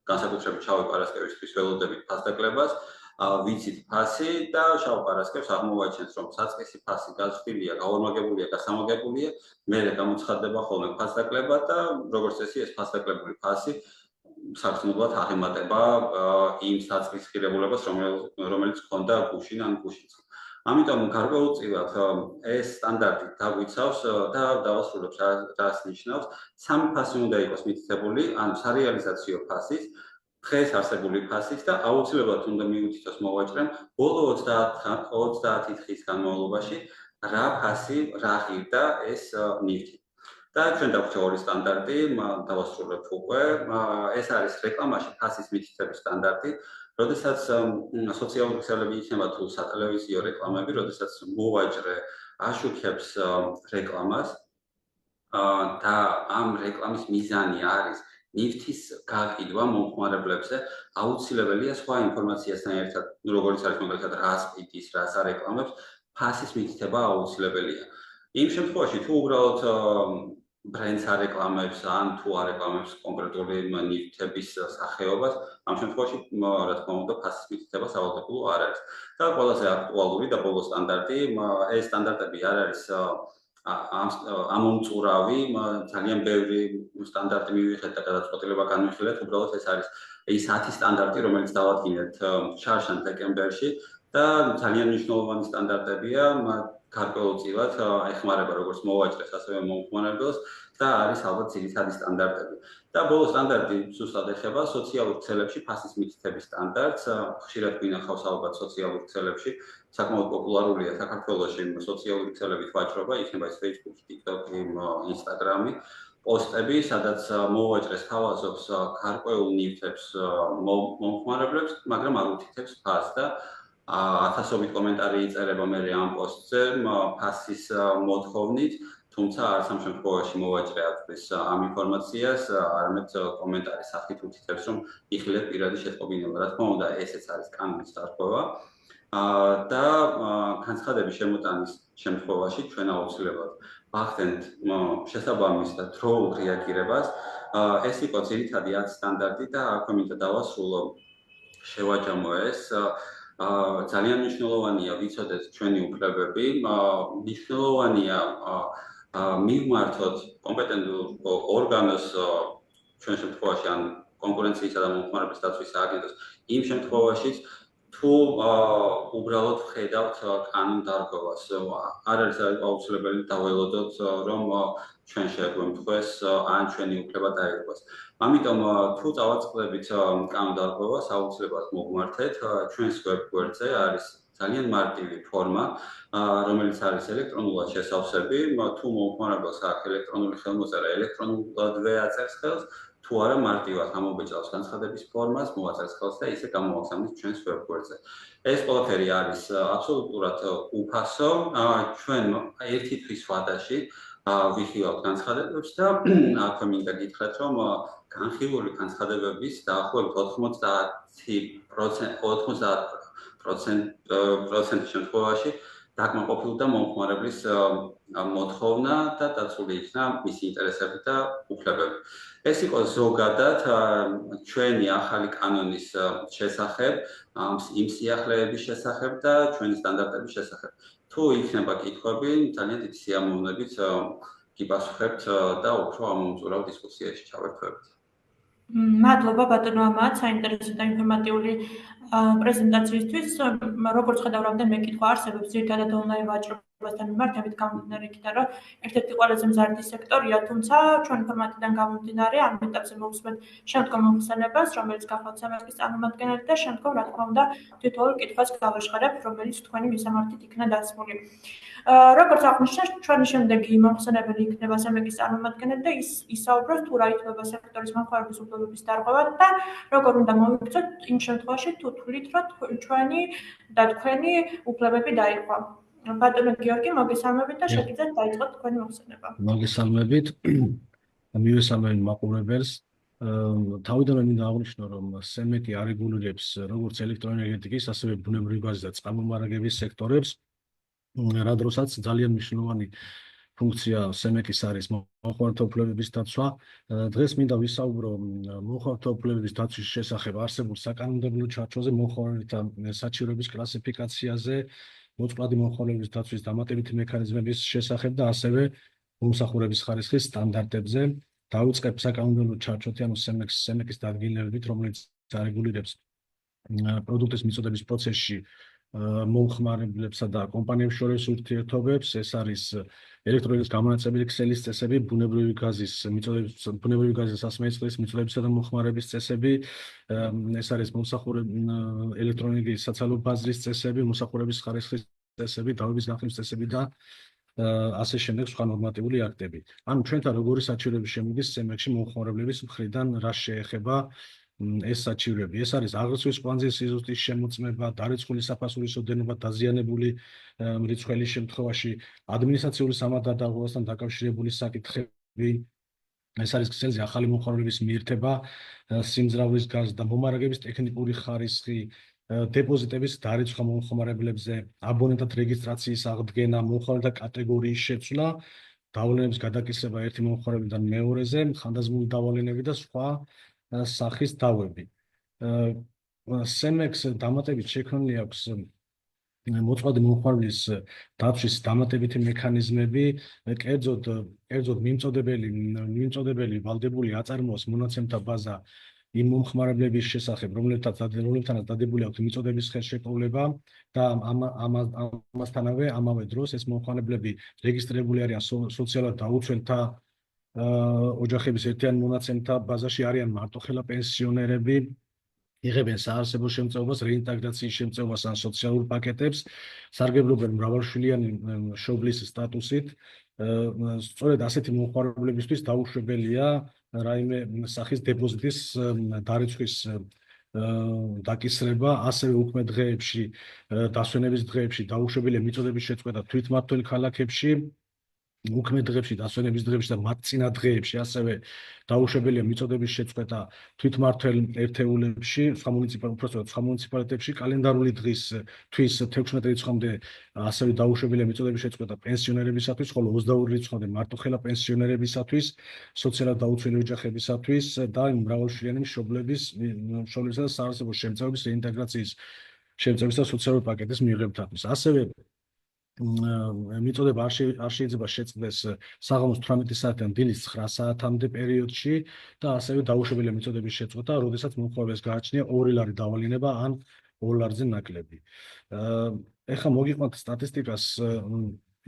განსაკუთრებით შავი პარასკევისთვის ველოდებით ფასდაკლებას, ვიცით ფასი და შავ პარასკევს აღმოვაჩენთ, რომ საწყისი ფასი გაზრდილია, გაორმაგებულია, გასამაგებულია, მერე გამოცხადდება ხოლმე ფასდაკლება და როგორც წესი ეს ფასდაკლებული ფასი საგრძნობლად აღემატება იმ საწყის ღირებულებას, რომელიც ჰქონდა გუშინ ან გუშინს. ამიტომ გარკვეულწილად ეს სტანდარტი დაგვიცავს და დავასრულებს რას ნიშნავს. სამი ფასი უნდა იყოს მითითებული, ანუ სარეალიზაციო ფასის, დღეს არსებული ფასის და აუცილებლად უნდა მიუთითოს მოვაჭრემ ბოლო 30 დღის განმავლობაში რა ფასი, რა ღირდა ეს ნივთი. და ჩვენ დაგვჭირდა ორი სტანდარტი, დავასრულებ უკვე. ეს არის რეკლამაში ფასის მითითების სტანდარტი. როდესაც სოციალური ქსელები იქნება თუ სატელევიზიო რეკლამები, როდესაც მოვაჭრე აშუქებს რეკლამას და ამ რეკლამის მიზანი არის ნივთის გაყიდვა მომხმარებლებზე, აუცილებელია სხვა ინფორმაციასთან ერთად, როგორც არის მაგალითად რას ყიდის, რას არეკლამებს, ფასის მითითება აუცილებელია. იმ შემთხვევაში თუ უბრალოდ ბრენდს არეკლამებს ან თუ არეკლამებს კონკრეტული ნივთების სახეობას, ამ შემთხვევაში რა თქმა უნდა ფასის მითითება სავალდებულო არ არის. და ყველაზე აქტუალური და ბოლო სტანდარტი, ეს სტანდარტები არ არის ამომწურავი, ძალიან ბევრი სტანდარტი მივიღეთ და გადაწყვეტილება განვიხილეთ, უბრალოდ ეს არის ის 10 სტანდარტი, რომელიც დავადგინეთ შარშან დეკემბერში და ძალიან მნიშვნელოვანი სტანდარტებია, გარკვეულწილად ეხმარება როგორც მოვაჭრეს, ასევე მომხმარებელს და არის ალბათ ძირითადი სტანდარტები. და ბოლო სტანდარტი ზუსტად ეხება სოციალურ ქსელებში ფასის მითითების სტანდარტს. ხშირად გვინახავს ალბათ სოციალურ ქსელებში, საკმაოდ პოპულარულია საქართველოში სოციალური ქსელებით ვაჭრობა, იქნება ეს Facebook, TikTok, Instagram, პოსტები, სადაც მოვაჭრეს თავაზობს გარკვეულ ნივთებს მომხმარებლებს, მაგრამ არ უთითებს ფასს და ათასობით კომენტარი იწერება მერე ამ პოსტზე ფასის მოთხოვნით, თუმცა არც ამ შემთხვევაში მოვაჭრე აწვის ამ ინფორმაციას, არამედ კომენტარის სახით უთითებს, რომ იხილეთ პირადი შეტყობინება. რა თქმა უნდა, ესეც არის კანონის დარღვევა. და განცხადების შემოტანის შემთხვევაში ჩვენ აუცილებლად ვახდენთ შესაბამის და დროულ რეაგირებას. ეს იყო ძირითადი 10 სტანდარტი და აქვე მინდა დავასრულო შევაჯამო ეს. ძალიან მნიშვნელოვანია ვიცოდეთ ჩვენი უფლებები, მნიშვნელოვანია მივმართოთ კომპეტენტურ ორგანოს, ჩვენ შემთხვევაში ან კონკურენციისა და მომხმარებლის დაცვის სააგენტოს, იმ შემთხვევაშიც თუ უბრალოდ ხედავთ კანონდარღვევას, არ არის აუცილებელი დაველოდოთ, რომ ჩვენ შეგვემთხვეს ან ჩვენი უფლება დაიღოს. ამიტომ თუ წავაწყდებით კანონდარღვევას, აუცილებლად მოვმართეთ ჩვენს ვებგვერდზე არის ძალიან მარტივი ფორმა, რომელიც არის ელექტრონულად შესავსები, თუ მომხმარებელს აქვს ელექტრონული ხელმოწერა, ელექტრონულადვე აწერს ხელს, თუ არა მარტივად ამობეჭდავს განცხადების ფორმას, მოაწერს ხელს და ისე გამოაცხადებს ჩვენს ვებგვერდზე. ეს ყველაფერი არის აბსოლუტურად უფასო, ჩვენ ერთი თვის ვადაში ვიხილავთ განცხადებებს და აქვე მინდა გითხრათ, რომ განხილული განცხადებების დაახლოებით 90% შემთხვევაში დაკმაყოფილდა მომხმარებლის მოთხოვნა და დაცული იქნა მისი ინტერესები და უფლებები. ეს იყო ზოგადად ჩვენი ახალი კანონის შესახებ, იმ სიახლეების შესახებ და ჩვენი სტანდარტების შესახებ. თუ იქნება კითხვები, ძალიან დიდი სიამოვნებით გიპასუხებთ და უფრო ამომწურავ დისკუსიაში ჩავერთვებით. მადლობა ბატონო ამათ საინტერესო და ინფორმატიული პრეზენტაციისთვის. როგორც ხედავ, რამდენიმე კითხვა არსებობს ძირითადად ონლაინ ვაჭრობასთან მიმართებით გამომდინარე იქიდან, რომ ერთ-ერთი ყველაზე მზარდი სექტორია, თუმცა ჩვენი ფორმატიდან გამომდინარე ამ ეტაპზე მოვსმენთ შემდგომ მოხსენებას, რომელიც გახლავთ სემესტრის წარმომადგენელი და შემდგომ, რა თქმა უნდა, თითოეულ კითხვას გავაშხერებ, რომელიც თქვენი მისამართით იქნა დასმული. როგორც აღნიშნეთ, ჩვენი შემდეგი მოხსენებელი იქნება სემეკის წარმომადგენელი და ის ისაუბროს თუ რა ითვლება სექტორის მომხმარების უფლებების დარღვევა და როგორ უნდა მოვიქცოთ იმ შემთხვევაში თუ თვლით, რომ ჩვენი და თქვენი უფლებები დაირღვა. ბატონო გიორგი, მოგესალმებით და შეგიძლიათ დაიწყოთ თქვენი მოხსენება. მოგესალმებით. მივესალმებით მაყურებელს. თავიდანვე მინდა აღვნიშნო, რომ სემეკი არეგულირებს როგორც ელექტროენერგეტიკის, ასევე ბუნებრივი გაზის და წყალმომარაგების სექტორებს. რა დროსაც ძალიან მნიშვნელოვანი ფუნქცია სემეკის არის მომხმართა უფლებების დაცვა. დღეს მინდა ვისაუბრო მომხმართა უფლებების დაცვის შესახებ არსებულ საკანონმდებლო ჩარჩოზე, მომხმარებელთა საჩივრების კლასიფიკაციაზე, მოწყვლადი მომხმარებლის დაცვის დამატებითი მექანიზმების შესახებ და ასევე მომსახურების ხარისხის სტანდარტებზე. დავიწყებ საკანონმდებლო ჩარჩოთი, ანუ სემეკის დადგენილებით, რომელიც არეგულირებს პროდუქტის მიწოდების პროცესში მომხმარებლებსა და კომპანიებს შორის ურთიერთობებს. ეს არის ელექტროენერგიის გამონაწილებელი ქსელის წესები, ბუნებრივი გაზის სასმელი წყლის მიწოდებისა და მომხმარების წესები. ეს არის ელექტროენერგიის საცალო ბაზრის წესები, მომსახურების ხარისხის წესები, დავების განხილვის წესები და ასე შემდეგ სხვა ნორმატიული აქტები. ანუ ჩვენთან როგორი საჩივრები შემოდის სემეკში მომხმარებლების მხრიდან, რა შეეხება ეს საჩივრები. ეს არის აღრიცხვის კვანძის სიზუსტის შემოწმება, დარიცხული საფასურის ოდენობა, დაზიანებული მრიცხველის შემთხვევაში, ადმინისტრაციული სამართალდაღოვასთან დაკავშირებული საკითხები. ეს არის ქსელზე ახალი მომხმარებლების მიერთება, სიმძრავლის გაზ და მომარაგების ტექნიკური ხარისხი, დეპოზიტების დარიცხვა მომხმარებლებზე, აბონენტად რეგისტრაციის აღდგენა, მომხმარებელთა კატეგორიის შეცვლა, დავლენების გადაკისრება ერთი მომხმარებლიდან მეორეზე, ხანდაზმული დავალენები და სხვა სახის დავები. სემეკს დამატებით შექმნილი აქვს მოწყვლადი მომხმარებლის დაცვის დამატებითი მექანიზმები, კერძოდ მიმწოდებელი ვალდებული აწარმოოს მონაცემთა ბაზა იმ მომხმარებლების შესახებ, რომლებთანაც დადებული აქვს მიწოდების ხელშეკრულება და ამასთანავე ამავე დროს ეს მომხმარებლები რეგისტრირებული არიან სოციალურად დაუცველთა ოჯახების ერთიან მონაცემთა ბაზაში, არიან მარტოხელა პენსიონერები, იღებენ საარსებო შემწეობას, რეინტეგრაციის შემწეობას ან სოციალურ პაკეტებს, სარგებლობენ მრავალშვილიანი მშობლის სტატუსით. სწორედ ასეთი მომხმარებლებისთვის დაუშვებელია რაიმე სახის დეპოზიტის დარიცხვის დაკისრება, ასევე უქმე დღეებში, დასვენების დღეებში დაუშვებელია მიწოდების შეწყვეტა თვითმმართველ ქალაქებში, უქმე დღეებში, დასვენების დღეებში და მათ წინა დღეებში, ასევე დაუშვებელია მიწოდების შეწყვეტა თვითმმართველ ერთეულებში, სხვა მუნიციპალიტეტებში, კალენდარული თვის 16 რიცხვამდე ასევე დაუშვებელია მიწოდების შეწყვეტა პენსიონერებისათვის, ხოლო 22 რიცხვამდე მარტოხელა პენსიონერებისათვის, სოციალურად დაუცველი ოჯახებისათვის და მრავალშვილიანი მშობლებისა და საარსებო შემწეობის რეინტეგრაციის შემწეობის და სოციალური პაკეტის მიღებისათვის. ასევე მიწოდება არ შეიძლება შეწყდეს საღამოს 18 საათიდან დილის 9 საათამდე პერიოდში და ასევე დაუშვებელია მიწოდების შეწყვეტა, როდესაც მომხმარებელს გააჩნია 2 ლარი დავალინება ან 2 ლარზე ნაკლები. ეხლა მოგიყვანთ სტატისტიკას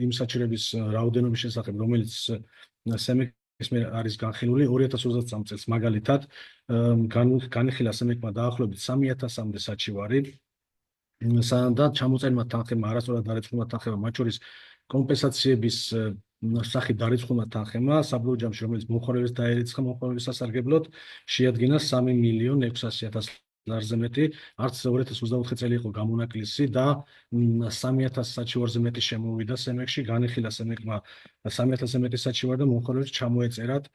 იმ საჭიროების რაოდენობის შესახებ, რომელიც სემეკის მიერ არის განხილული 2023 წელს მაგალითად განიხილა სემეკმა დაახლოებით 3000-მდე საჩივარი და ჩამოწერილმა თანხებმა არასწორად დარიცხულმა თანხებმა, მათ შორის კომპენსაციების სახით დარიცხულმა თანხებმა, საბოლოო ჯამში, რომელიც მომხმარებელს დაერიცხა მომხმარებლის სასარგებლოდ, შეადგინა 3.600.000 ლარზე მეტი, არც 2024 წელი იყო გამონაკლისი და 3000 საჩივარზე მეტი შემოვიდა სემეკში, განიხილა სემეკმა 3000-ზე მეტი საჩივარი და მომხმარებელს ჩამოეწერათ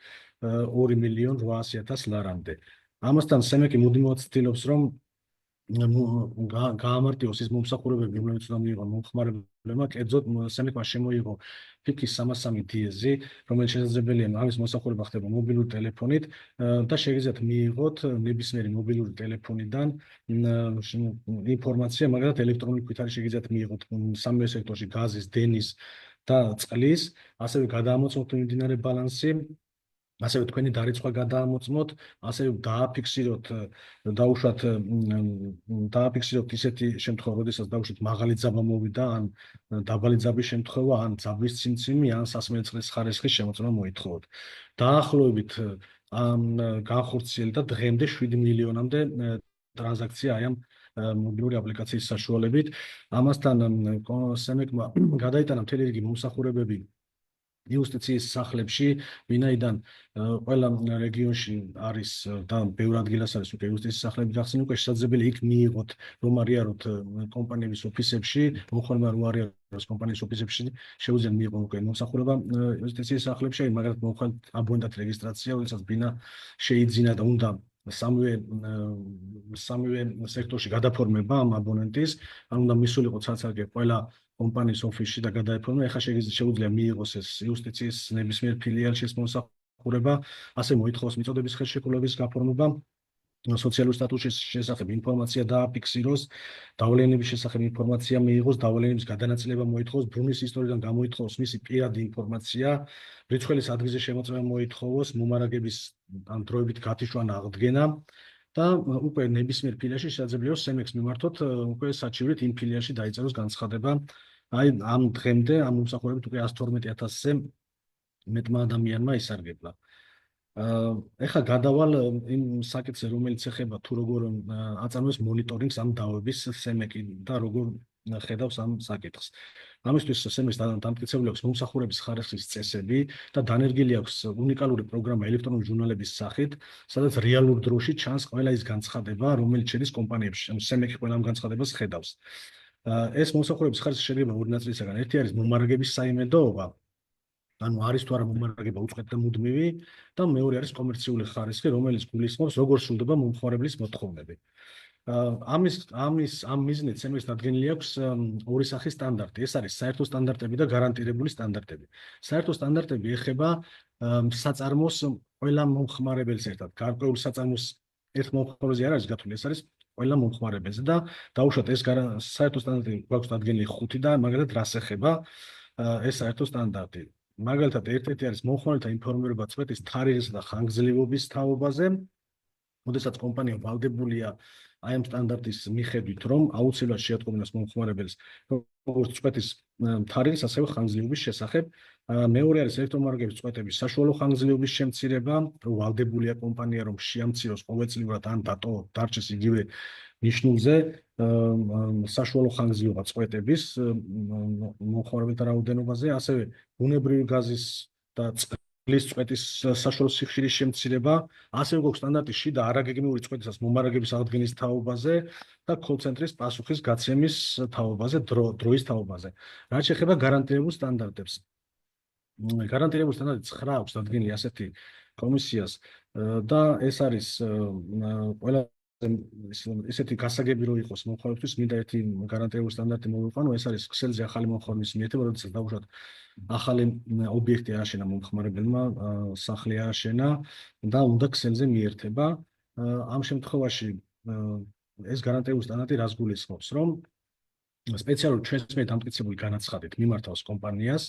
2.800.000 ლარამდე. ამასთან სემეკი მუდმივად ცდილობს, რომ გაამარტივოს ის მომსახურებები, რომლებიც უნდა მიიღო მომხმარებლებმა, კერძოდ სემეკმა შემოიღო ფიქის 303 დიეზი, რომელიც შესაძლებელია ამის მოსახურება ხდება მობილური ტელეფონით და შეგიძლიათ მიიღოთ ნებისმიერი მობილური ტელეფონიდან ინფორმაცია, მაგალითად ელექტრონული ქვითარი შეგიძლიათ მიიღოთ სამივე სექტორში გაზის, დენის და წყლის, ასევე გადაამოწმოთ მიმდინარე ბალანსი, ასევე თქვენი დარიცხვა გადაამოწმოთ, ასევე დააფიქსიროთ ისეთი შემთხვევა, როდესაც დავუშვით მაღალი ძაბა მოვიდა, ან დაბალი ძაბის შემთხვევა, ან ძაბვის ციმციმი, ან სასმელი წყლის ხარისხის შემოწმება მოითხოვოთ. დაახლოებით განხორციელდა და დღემდე 7 მილიონამდე ტრანზაქცია აი ამ მობილური აპლიკაციის საშუალებით. ამასთან სემეკმა გადაიტანა მთელი რიგი მომსახურებები იუსტიციის სახლებში, ვინაიდან ყველა რეგიონში არის და ბევრ ადგილას არის უკვე იუსტიციის სახლები გახსნილი, უკვე შესაძლებელია იქ მიიღოთ, რომ არიაროთ კომპანიების ოფისებში, მომხმარებელმა რო არიაროს კომპანიის ოფისებში, შეუძლია მიიღონ უკვე მომსახურება იუსტიციის სახლებში, მაგალითად მომხმარებელ აბონენტად რეგისტრაცია, როდესაც ბინა შეიძინა და უნდა სამივე სექტორში გადაფორმება ამ აბონენტის, ან უნდა მისულიყო ცალ-ცალკე ყველა კომპანიის ოფისში და გადაეფორმა, ეხლა შეუძლია მიიღოს ეს იუსტიციის ნებისმიერ ფილიალში ეს მომსახურება, ასე მოითხოვოს მიწოდების ხელშეკრულების გაფორმება, სოციალურ სტატუსის შესახებ ინფორმაცია დააფიქსიროს, დავალენების შესახებ ინფორმაცია მიიღოს, დავალენების გადანაწილება მოითხოვოს, ბრუნის ისტორიიდან გამოითხოვოს მისი პირადი ინფორმაცია, რიცხველის ადგილზე შემოწმება მოითხოვოს, მომარაგების ან დროებით გათიშვა ან აღდგენა და უკვე ნებისმიერ ფილიაში შესაძლებელია სემეკს მიმართოთ უკვე საჩივრით იმ ფილიაში დაიწეროს განცხადება. აი ამ დღემდე ამ მომსახურებით უკვე 112,000-ზე მეტმა ადამიანმა ისარგებლა. ეხლა გადავალ იმ საკითხზე, რომელიც ეხება თუ როგორ აწარმოებს მონიტორინგს ამ დავების სემეკი და როგორ ხედავს ამ საკითხს. ამისთვის სემეკს დამტკიცებული აქვს მომსახურების ხარისხის წესები და დანერგილი აქვს უნიკალური პროგრამა ელექტრონული ჟურნალების სახით, სადაც რეალურ დროში ჩანს ყველა ის განცხადება, რომელიც შედის კომპანიებში. სემეკი ყველა ამ განცხადებას ხედავს. ეს მომსახურების ხარისხი შედგება ორი ნაწილისაგან. ერთი არის მომარაგების საიმედოობა, ანუ არის თუ არა მომარაგება უწყვეტ და მუდმივი და მეორე არის კომერციული ხარისხი, რომელიც გულისხმობს როგორ სრულდება მომხმარებლის მოთხოვნები. ამ მიზნით სემეკს დადგენილი აქვს ორი სახის სტანდარტი. ეს არის საერთო სტანდარტები და გარანტირებული სტანდარტები. საერთო სტანდარტები ეხება საწარმოს ყველა მომხმარებელს ერთად. გარკვეულ საწარმოს ერთ მომხმარებელზე არ არის გათვლილი, ეს არის ყველა მომხმარებელზე და დაუშვათ ეს საერთო სტანდარტი გვაქვს დადგენილი 5 და მაგალითად რას ეხება ეს საერთო სტანდარტი. მაგალითად ერთ-ერთი არის მომხმარებელთა ინფორმირება წვეთის თარიღისა და ხანგრძლივობის თაობაზე. როდესაც კომპანია ვალდებულია აი ამ სტანდარტის მიხედვით, რომ აუცილებლად შეატყობინოს მომხმარებელს როგორც წვეთის თარიღის, ასევე ხანგრძლივობის შესახებ. მეორე არის ელექტრომარაგების წვეთების საშუალო ხანგრძლივობის შემცირება, რომ ვალდებულია კომპანია რომ შეამციროს ყოველწლიურად ან დარჩეს იგივე ნიშნულზე საშუალო ხანგრძლივობა წვეთების მომხმარებელთა რაოდენობაზე, ასევე ბუნებრივი გაზის და წყლის წვეთის საშუალო სიხშირის შემცირება, ასევე გვაქვს სტანდარტი შიდა არაგეგმიური წვეთისას მომარაგების აღდგენის თაობაზე და კოლ-ცენტრის პასუხის გაცემის თაობაზე, დროის თაობაზე. რაც შეეხება გარანტირებულ სტანდარტებს. გარანტირებულ სტანდარტი 9 აქვს დადგენილი ასეთი კომისიას და ეს არის ყველა ესეთი გასაგები რო იყოს მომხმარებელთვის მინდა ერთი გარანტირებული სტანდარტი მოვიყვანო, ეს არის ქსელზე ახალი მომხმარებლის მიერთება, როდესაც დაუშვათ ახალი ობიექტი ააშენა მომხმარებელმა, სახლი ააშენა და უნდა ქსელზე მიერთება. ამ შემთხვევაში ეს გარანტირებული სტანდარტი რას გულისხმობს, რომ სპეციალური ჩვენს მიერ დამტკიცებული განაცხადით მიმართავს კომპანიას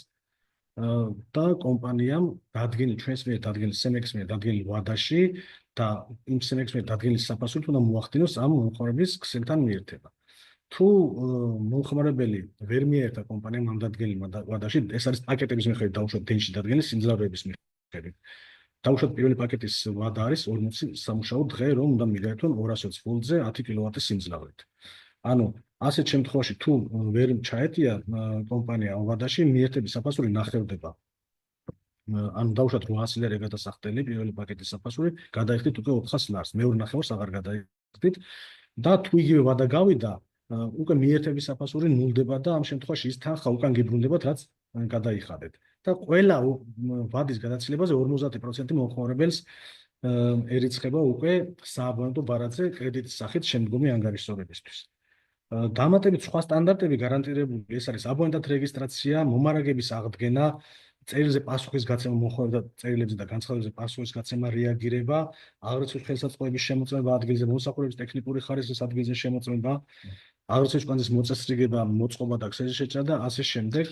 და კომპანიამ დადგენილი ჩვენს მიერ დადგენილი SEMEX მიერ დადგენილი ვადაში და იმ SEMEX მიერ დადგენილი საფასურით უნდა მოახდინოს ამ მომხმარებლის ქსელთან მიერთება. თუ მომხმარებელი ვერ მიერთა კომპანიამ ამ დადგენილ ვადაში, ეს არის პაკეტების მიხედვით დაუშვათ დენში დადგენილი სიმძლავრეების მიხედვით. დაუშვათ პირველი პაკეტის ვადა არის 40 სამუშაო დღე, რომ უნდა მიgaitონ 220 ვოლტზე 10 კილოვატის სიმძლავრით. ანუ ასეთ შემთხვევაში თუ ვერ ჩაეტია კომპანია ამ ვადაში, მიერთების საფასური ნახევდება. ანუ დაუშვათ 800 ლარი გადასახდელი პირველი პაკეტის საფასური, გადაიხდით უკვე 400 ლარს, მეორე ნახევარს აღარ გადაიხდით და თუ იგივე ვადა გავიდა, უკვე მიერთების საფასური ნულდება და ამ შემთხვევაში ის თანხა უკან გიბრუნდებათ, რაც გადაიხადეთ. და ყველა ვადის გადაცილებაზე 50% მომხმარებელს ერიცხება უკვე სააბონეტო ბარათზე კრედიტის სახით შემდგომი ანგარიშსწორებისთვის. დამატებით სხვა სტანდარტები გარანტირებული ეს არის აბონენტად რეგისტრაცია, მომარაგების აღდგენა, წერილზე პასუხის გაცემა მომხმარებელთა წერილებზე და განცხადებებზე პასუხის გაცემა, რეაგირება, აღრიცხვით ხელსაწყოების შემოწმება ადგილზე, მომსახურების ტექნიკური ხარისხის ადგილზე შემოწმება, აღრიცხვით კვანძის მოწესრიგება, მოწყობა და ქსელზე შეჭრა და ასე შემდეგ.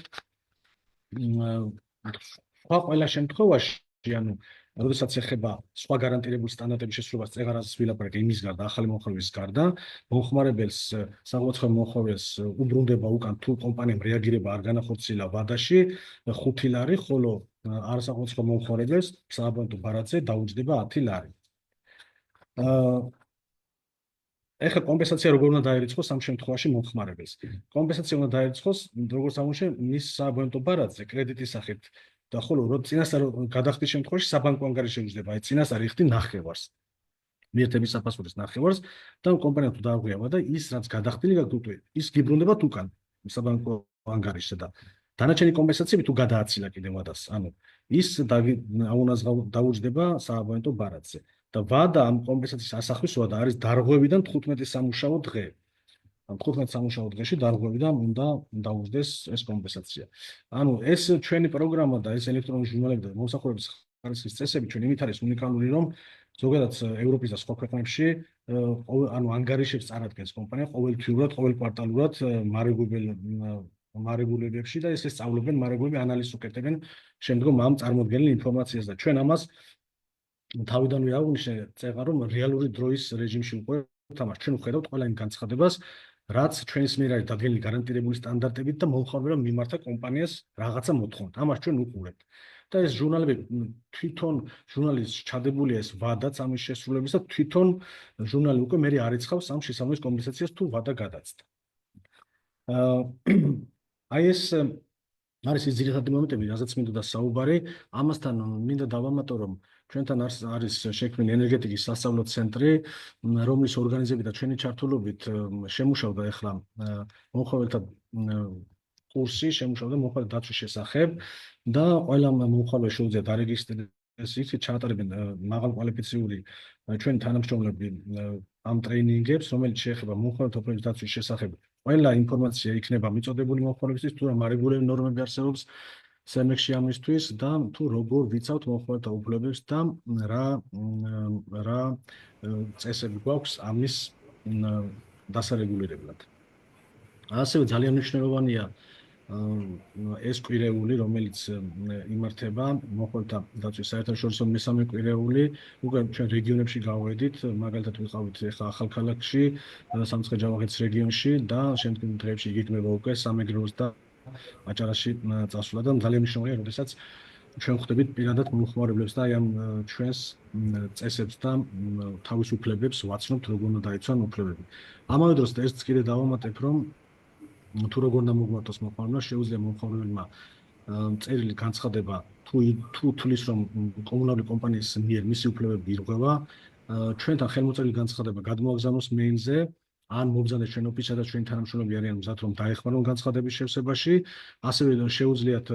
სხვა ყველა შემთხვევაში, ანუ როდესაც ეხება სხვა გარანტირებული სტანდარტების შესრულებას წეღარას ვილაპარაკე იმის გარდა, ახალი მომხმარებლის გარდა, მომხმარებელს საყოველთაოდ მომხმარებელს უბრუნდება უკან თუ კომპანიამ რეაგირება არ განახორციელა ვადაში 5 ლარი, ხოლო არასაყოველთაოდ მომხმარებელს სააბონეტო ბარათზე დაუჯდება 10 ლარი. ეხლა კომპენსაცია როგორ უნდა დაერიცხოს ამ შემთხვევაში მომხმარებელს? კომპენსაცია უნდა დაერიცხოს როგორც ამუშე მის სააბონეტო ბარათზე კრედიტის სახით და ხოლო წინასწარ გადახდის შემთხვევაში საბანკო ანგარიში შეუძლება, აი წინასწარ იხდი ნახევარს. მიერთების საფასურის ნახევარს და კომპანია თუ დააღვიავა და ის რაც გადახდილი გაქვთ, ის გიბრუნდებათ უკან საბანკო ანგარიშზე და დანარჩენი კომპენსაციები თუ გადააცილა კიდე ვადას, ანუ ის აუნას დაუჯდება სააბონეტო ბარათზე. და ვადა ამ კომპენსაციის ასახვის ვადა არის დარღვევიდან 15 სამუშაო დღე. ამ 15 სამუშაო დღეში დარღვევიდან უნდა დაუჯდეს ეს კომპენსაცია. ანუ ეს ჩვენი პროგრამა და ეს ელექტრონული ჟურნალები და მომსახურების ხარისხის წესები ჩვენ იმით არის უნიკალური, რომ ზოგადად ევროპის და სხვა ქვეყნებში ანუ ანგარიშებს წარადგენს კომპანია ყოველთვიურად, ყოველკვარტალურად მარეგულებებში და ეს სწავლობენ მარეგულები ანალიზს უკეთებენ შემდგომ ამ წარმოდგენილ ინფორმაციას და ჩვენ ამას თავიდანვე აღვნიშნე წეღა რომ რეალური დროის რეჟიმში უკვე თამაშ ჩვენ ვხედავთ ყველა იმ განცხადებას რაც ჩვენს მიერ არის დადგენილი გარანტირებული სტანდარტებით და მომხმარებელმა მიმართა კომპანიას რაღაცა მოთხოვნით. ამას ჩვენ უყურებთ. და ეს ჟურნალები თვითონ ჟურნალის ჩადებულია ეს ვადაც ამის შესრულების და თვითონ ჟურნალი უკვე მე არიცხავს ამ შესაბამის კომპენსაციას თუ ვადა გადაცდა. აი ეს არის ის ძირითადი მომენტები, რაზეც მინდოდა საუბარი. ამასთან მინდა დავამატო, რომ ჩვენთან არის შექმნილი ენერგეტიკის სასწავლო ცენტრი, რომლის ორგანიზებით და ჩვენი ჩართულობით შემუშავდა ახლა მომხმარებელთა კურსი, შემუშავდა მომხმარებელთა დაცვის შესახებ და ყველა მომხმარებელს შეუძლია დარეგისტრირდეს, იქით ჩაატარებენ მაღალკვალიფიციური ჩვენი თანამშრომლები ამ ტრეინინგებს, რომელიც შეეხება მომხმარებელთა უფლებების დაცვის შესახებ. ყველა ინფორმაცია იქნება მიწოდებული მომხმარებისთვის, თუ რა მარეგულირებული ნორმები არსებობს SEMEX-ში ამისთვის და თუ როგორ ვიცავთ მომხმარებელთა უფლებებს და რა წესები გვაქვს ამის დასარეგულირებლად. ასევე ძალიან მნიშვნელოვანია ეს კვირეული, რომელიც იმართება მოხელთა დაცვის საერთაშორისო მესამე კვირეული, უკვე ჩვენ რეგიონებში გავედით, მაგალითად ვიყავით ახლა ახალქალაქში, სამცხე-ჯავახეთის რეგიონში და შემდგომ დღეებში იგეგმება უკვე სამეგრელოს და აჭარაში წასვლა და ძალიან მნიშვნელოვანია, როდესაც ჩვენ ხვდებით პირადად მომხმარებლებს და აი ამ ჩვენს წესებს და თავისუფლებებს ვაცნობთ, როგორ უნდა დაიცვან უფლებები. ამავე დროს ერთს კიდე დავამატებ, რომ თუ როგორ უნდა მოგვართოს მომხმარებელმა, შეუძლია მომხმარებელმა წერილი განცხადება თუ თulis რომ კომუნალური კომპანიის მიერ მისი უფლებები ირღვევა, ჩვენთან ხელმოწერილი განცხადება გადმოაგზავნოს მეილზე, ან მობრძანდეს ჩვენ ოფისსა და ჩვენი თანამშრომლები არიან მზად რომ დაეხმარონ განცხადების შევსებაში, ასევე შეუძლიათ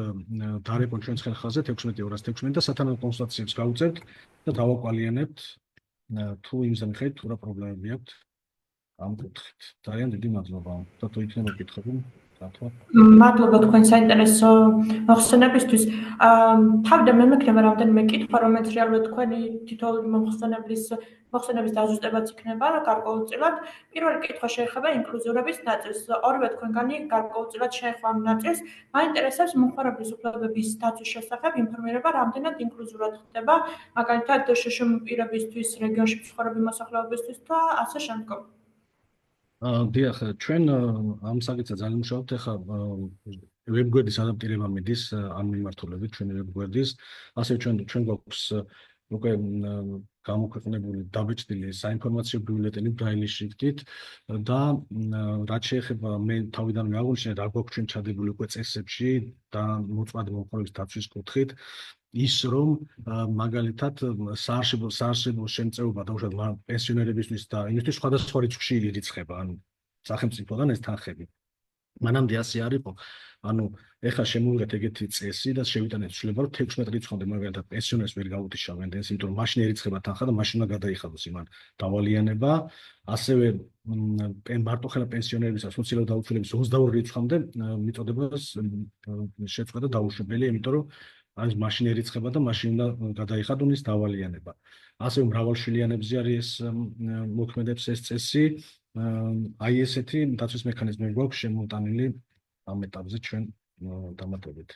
დარეკონ ჩვენს ხელხაზზე 16-216 და სათანადო კონსულტაციებს გავუწევთ და დავაკვალიანებთ თუ იმზე მიხედვით თუ რა პრობლემები აქვთ ამ კუთხით. ძალიან დიდი მადლობა. და თუ იქნება კითხვები, გათვალ. მადლობა თქვენ საინტერესო მოხსენებისთვის. თავიდან მე მექნება რამდენიმე კითხვა, რომელიც რეალურად თქვენი თითოეული მოხსენების დაზუსტებაც იქნება გარკვეულწილად. პირველი კითხვა შეეხება ინკლუზიურობის ნაწილს. ორივე თქვენგანი გარკვეულწილად შეეხება ამ ნაწილს. მაინტერესებს მომხმარებლის უფლებების დაცვის შესახებ ინფორმირება რამდენად ინკლუზიურად ხდება, მაგალითად შშმ პირებისთვის, რეგიონში მცხოვრები მოსახლეობისთვის და ასე შემდგომ. დიახ, ჩვენ ამ საკითხზე ძალიან მუშაობთ. ახლა ვებგვერდის ადაპტირება მიდის ამ მიმართულებით, ჩვენი ვებგვერდის. ასევე ჩვენ გვაქვს უკვე გამოქვეყნებული დაბეჭდილი საინფორმაციო ბიულეტენი ბრაილის შრიფტით და რაც შეეხება მე თავიდანვე აღვნიშნე რა გვაქვს ჩვენ ჩადებული უკვე წესებში და მოწყვეტი მომხმარებლის დაცვის კუთხით, ის რომ მაგალითად საარსებო შემწეობა დაუშვათ პენსიონერებისთვის და იმისთვის სხვადასხვა რიცხვში ირიცხება, ანუ სახელმწიფოდან ეს თანხები. მანამდე ასე არ იყო. ანუ ეხლა შემოვიღეთ ეგეთი წესი და შევიტანეთ ცვლილება, რომ 16 რიცხვამდე მაგალითად პენსიონერს ვერ გაუთიშავენ დენს, იმიტომ რომ მაშინ ერიცხება თანხა და მაშინ უნდა გადაიხადოს იმან დავალიანება. ასევე მარტოხელა პენსიონერებისაც სოციალური დაუცველების 22 რიცხვამდე მიწოდებას შეწყვეტა დაუშვებელი, იმიტომ რომ აი მაშინ ერიცხება და მაშინ უნდა გადაიხადონ ის დავალიანება. ასევე მრავალშვილიანებზე არის ეს მოქმედებს ეს წესი. აი ესეთი დაცვის მექანიზმები გვაქვს შემოტანილი ამ ეტაპზე ჩვენ დამატებით.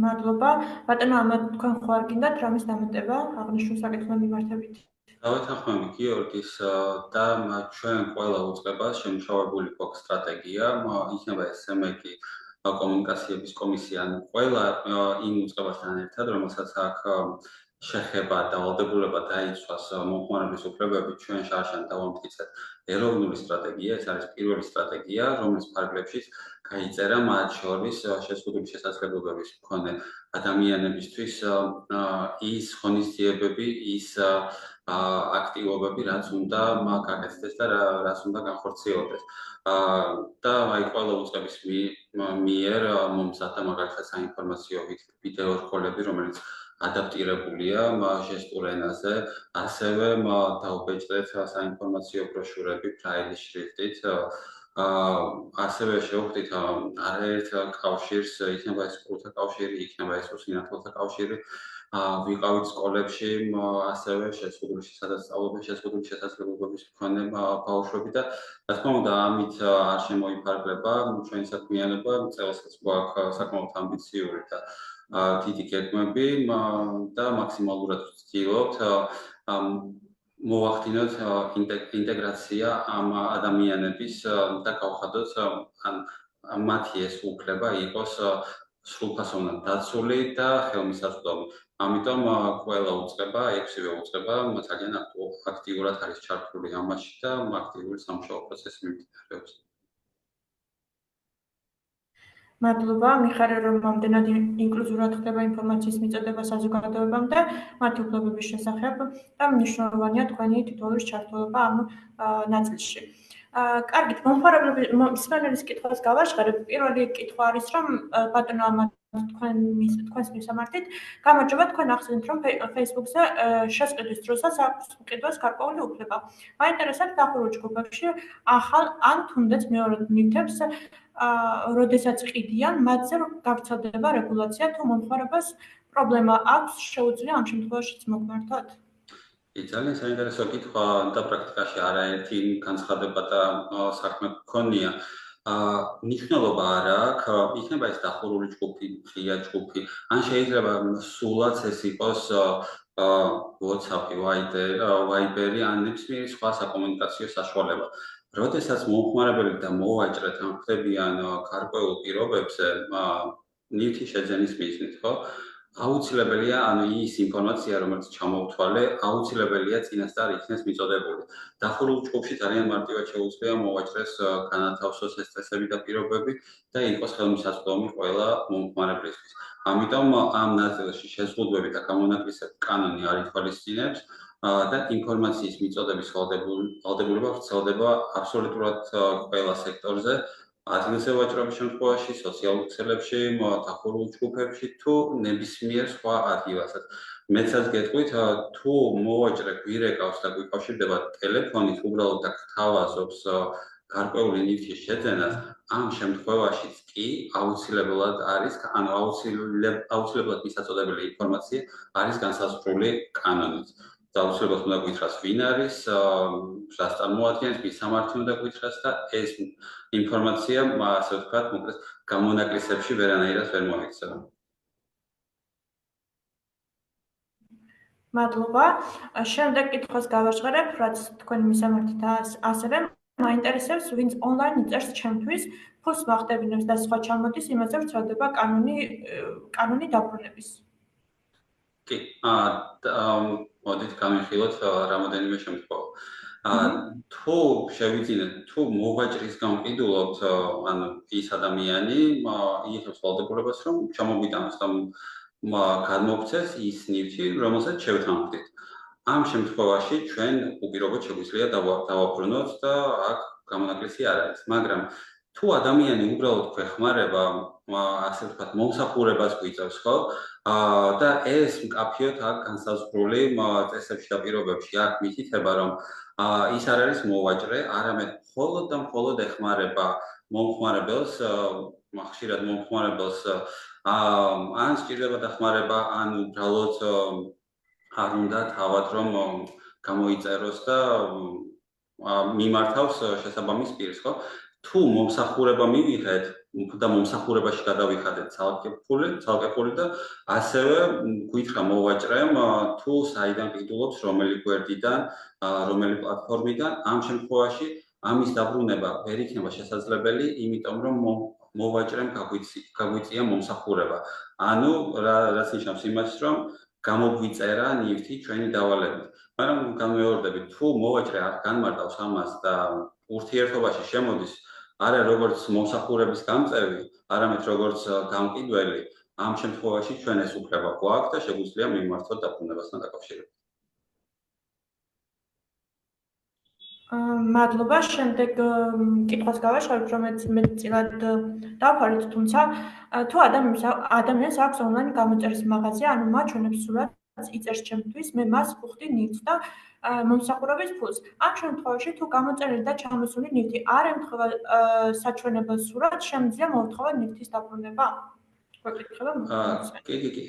მადლობა. ბატონო, ამათ თქვენ ხო არ გინდათ რამის დამატება აღნიშნულ საკითხთან მიმართებით? დავეთანხმები გიორგის და ჩვენ ყველა უწყებას შემუშავებული გვაქვს სტრატეგია, იქნება ეს SMEC კომუნიკაციების კომისია, ანუ ყველა იმ უწყებასთან ერთად, რომელსაც აქვს შეხება და ვალდებულება დაიცვას მომხმარებლის უფლებები, ჩვენ შარშან დავამტკიცეთ ეროვნული სტრატეგია, ეს არის პირველი სტრატეგია, რომლის ფარგლებშიც გაიწერა მათ შორის შეზღუდული შესაძლებლობების მქონე ადამიანებისთვის ის ღონისძიებები, ის აქტივობები, რაც უნდა გაკეთდეს და რაც უნდა განხორციელდეს. და აი ყველა უწყების მიერ მომზადდა მაგალითად საინფორმაციო ვიდეო რგოლები, რომელიც ადაპტირებულია ჟესტურ ენაზე, ასევე დაუბეჭდეთ საინფორმაციო ბროშურები ბრაილის შრიფტით. ასევე შევხვდით არაერთ კავშირს, იქნება ეს სკოლთა კავშირი, იქნება ეს უსინათლოთა კავშირი. ვიყავით სკოლებში, ასევე შეზღუდული შესაძლებლობების მქონე ბავშვები და რა თქმა უნდა, ამით არ შემოიფარგლება ჩვენი საქმიანობა, წელსაც გვაქვს საკმაოდ ამბიციური და დიდი გეგმები და მაქსიმალურად ვცდილობთ მოვახდინოთ ინტეგრაცია ამ ადამიანების და გავხადოთ მათი ეს უფლება იყოს სრულფასოვნად დაცული და ხელმისაწვდომი. ამიტომ ყველა უწყება, 6-ვე უწყება ძალიან აქტიურად არის ჩართული ამაში და აქტიური სამუშაო პროცესი მიმდინარეობს. მადლობა, მიხარია რომ ამდენად ინკლუზიურად ხდება ინფორმაციის მიწოდება საზოგადოებამდე მათი უფლებების შესახებ და მნიშვნელოვანია თქვენი თითოეულის ჩართულობა ამ ნაწილში. კარგით, მსმენელის კითხვას გავაჟღერებ. პირველი კითხვა არის, რომ ბატონო ამათ თქვენს მისამართით, გამარჯობა, თქვენ ახსენეთ, რომ Facebook-ზე შესყიდვის დროსაც აქვს მყიდვას გარკვეული უფლება. მაინტერესებს დახურულ ჯგუფებში ახალ ან თუნდაც მეორედ ნივთებს როდესაც ყიდიან, მათზე გავრცელდება რეგულაცია თუ მომხმარებას პრობლემა აქვს, შეუძლია ამ შემთხვევაშიც მოგვართოთ? ძალიან საინტერესო კითხვა და პრაქტიკაში არაერთი განცხადება და საქმე გქონია. ნიშნულობა არ აქვს, იქნება ეს დახურული ჯგუფი, ღია ჯგუფი, ან შეიძლება სულაც ეს იყოს WhatsApp-ი, Viber-ი, ან ნებისმიერი სხვა საკომუნიკაციო საშუალება. როდესაც მომხმარებელი და მოვაჭრე თან ხდებიან გარკვეულ პირობებზე, ნივთის შეძენის მიზნით, ხო? აუცილებელია, ანუ ის ინფორმაცია, რომელიც ჩამოვთვალე, აუცილებელია წინასწარ იქნეს მიწოდებული. დახურულ ჯგუფში ძალიან მარტივად შეუძლია მოვაჭრეს განათავსოს ეს წესები და პირობები და იყოს ხელმისაწვდომი ყველა მომხმარებლისთვის. ამიტომ ამ ნაწილში შეზღუდვები და გამონაკლისების კანონი არ ითვალისწინებს და ინფორმაციის მიწოდების ვალდებულება ვრცელდება აბსოლუტურად ყველა სექტორზე. ადგილზე ვაჭრობის შემთხვევაში, სოციალურ ქსელებში, დახურულ ჯგუფებში თუ ნებისმიერ სხვა ადგილასაც. მეცაც გეტყვით, თუ მოვაჭრე გვირეკავს და გვიკავშირდება ტელეფონით, უბრალოდ და გთავაზობს გარკვეული ნივთის შეძენას, ამ შემთხვევაშიც კი აუცილებლად არის, ანუ აუცილებლად მისაწოდებელი ინფორმაცია არის განსაზღვრული კანონით. აუცილებლად უნდა გითხრას, ვინ არის, რას წარმოადგენს, ვის სამართი უნდა გითხრას და ეს ინფორმაცია, ასე ვთქვათ, მოკლედ გამონაკლისებში ვერანაირად ვერ მოიქცევა. მადლობა. შემდეგ კითხვას გავაჟღერებ, რაც თქვენი მისამართით ასევე მაინტერესებს, ვინც ონლაინ იწერს ჩემთვის, ფულს მახდებინებს და სხვა ჩამოდის, იმაზე ვრცელდება კანონი დაბრუნების. კი, მოდით განვიხილოთ რამოდენიმე შემთხვევა. თუ შევიძინეთ, თუ მოვაჭრის გამყიდულობთ, ანუ ის ადამიანი იღებს ვალდებულებას, რომ ჩამოვიტანოს და გადმოგცეს ის ნივთი, რომელსაც შევთანხმდით. ამ შემთხვევაში ჩვენ უპირობოდ შეგვიძლია დავაბრუნოთ და აქ გამონაკლისი არ არის. მაგრამ თუ ადამიანი უბრალოდ გვეხმარება, ასე ვთქვათ, მომსახურებას გვიწევს, ხო? და ეს მკაფიოდ აქ განსაზღვრული წესებში და პირობებში აქ მითითება, რომ ის არ არის მოვაჭრე, არამედ მხოლოდ და მხოლოდ ეხმარება მომხმარებელს, ხშირად მომხმარებელს ან სჭირდება დახმარება, ან უბრალოდ არ უნდა თავად რომ გამოიწეროს და მიმართავს შესაბამის პირს, ხო? თუ მომსახურება მივიღეთ და მომსახურებაში გადავიხადეთ ცალკეფული და ასევე გითხრა მოვაჭრემ თუ საიდან ყიდულობს, რომელი გვერდიდან, რომელი პლატფორმიდან, ამ შემთხვევაში ამის დაბრუნება ვერ იქნება შესაძლებელი, იმიტომ რომ მოვაჭრემ გაგვიწია მომსახურება. ანუ რაც ნიშნავს იმას, რომ გამოგვიწერა ნივთი ჩვენი დავალებით. მაგრამ განმეორდებით, თუ მოვაჭრე არ განმარტავს ამას და ურთიერთობაში შემოდის არა როგორც მომსახურების გამწევი, არამედ როგორც გამყიდველი, ამ შემთხვევაში ჩვენ ეს უფლება გვაქვს და შეგვიძლია მიმართოთ დაბრუნებასთან დაკავშირებით. მადლობა. შემდეგ კითხვას გავაშალებ, რომელიც მეტწილად დავფარით, თუმცა თუ ადამიანს აქვს ონლაინ გამოწერის მაღაზია, ანუ მაჩვენებს სურათს, იწერს ჩემთვის, მე მას ვუხდი ნივთს და მომსახურების ფულს. ამ შემთხვევაში თუ გამოწერილი და ჩამოსული ნივთი არ ემთხვევა საჩვენებელ სურათს, შემიძლია მოვთხოვა ნივთის დაბრუნება? კი,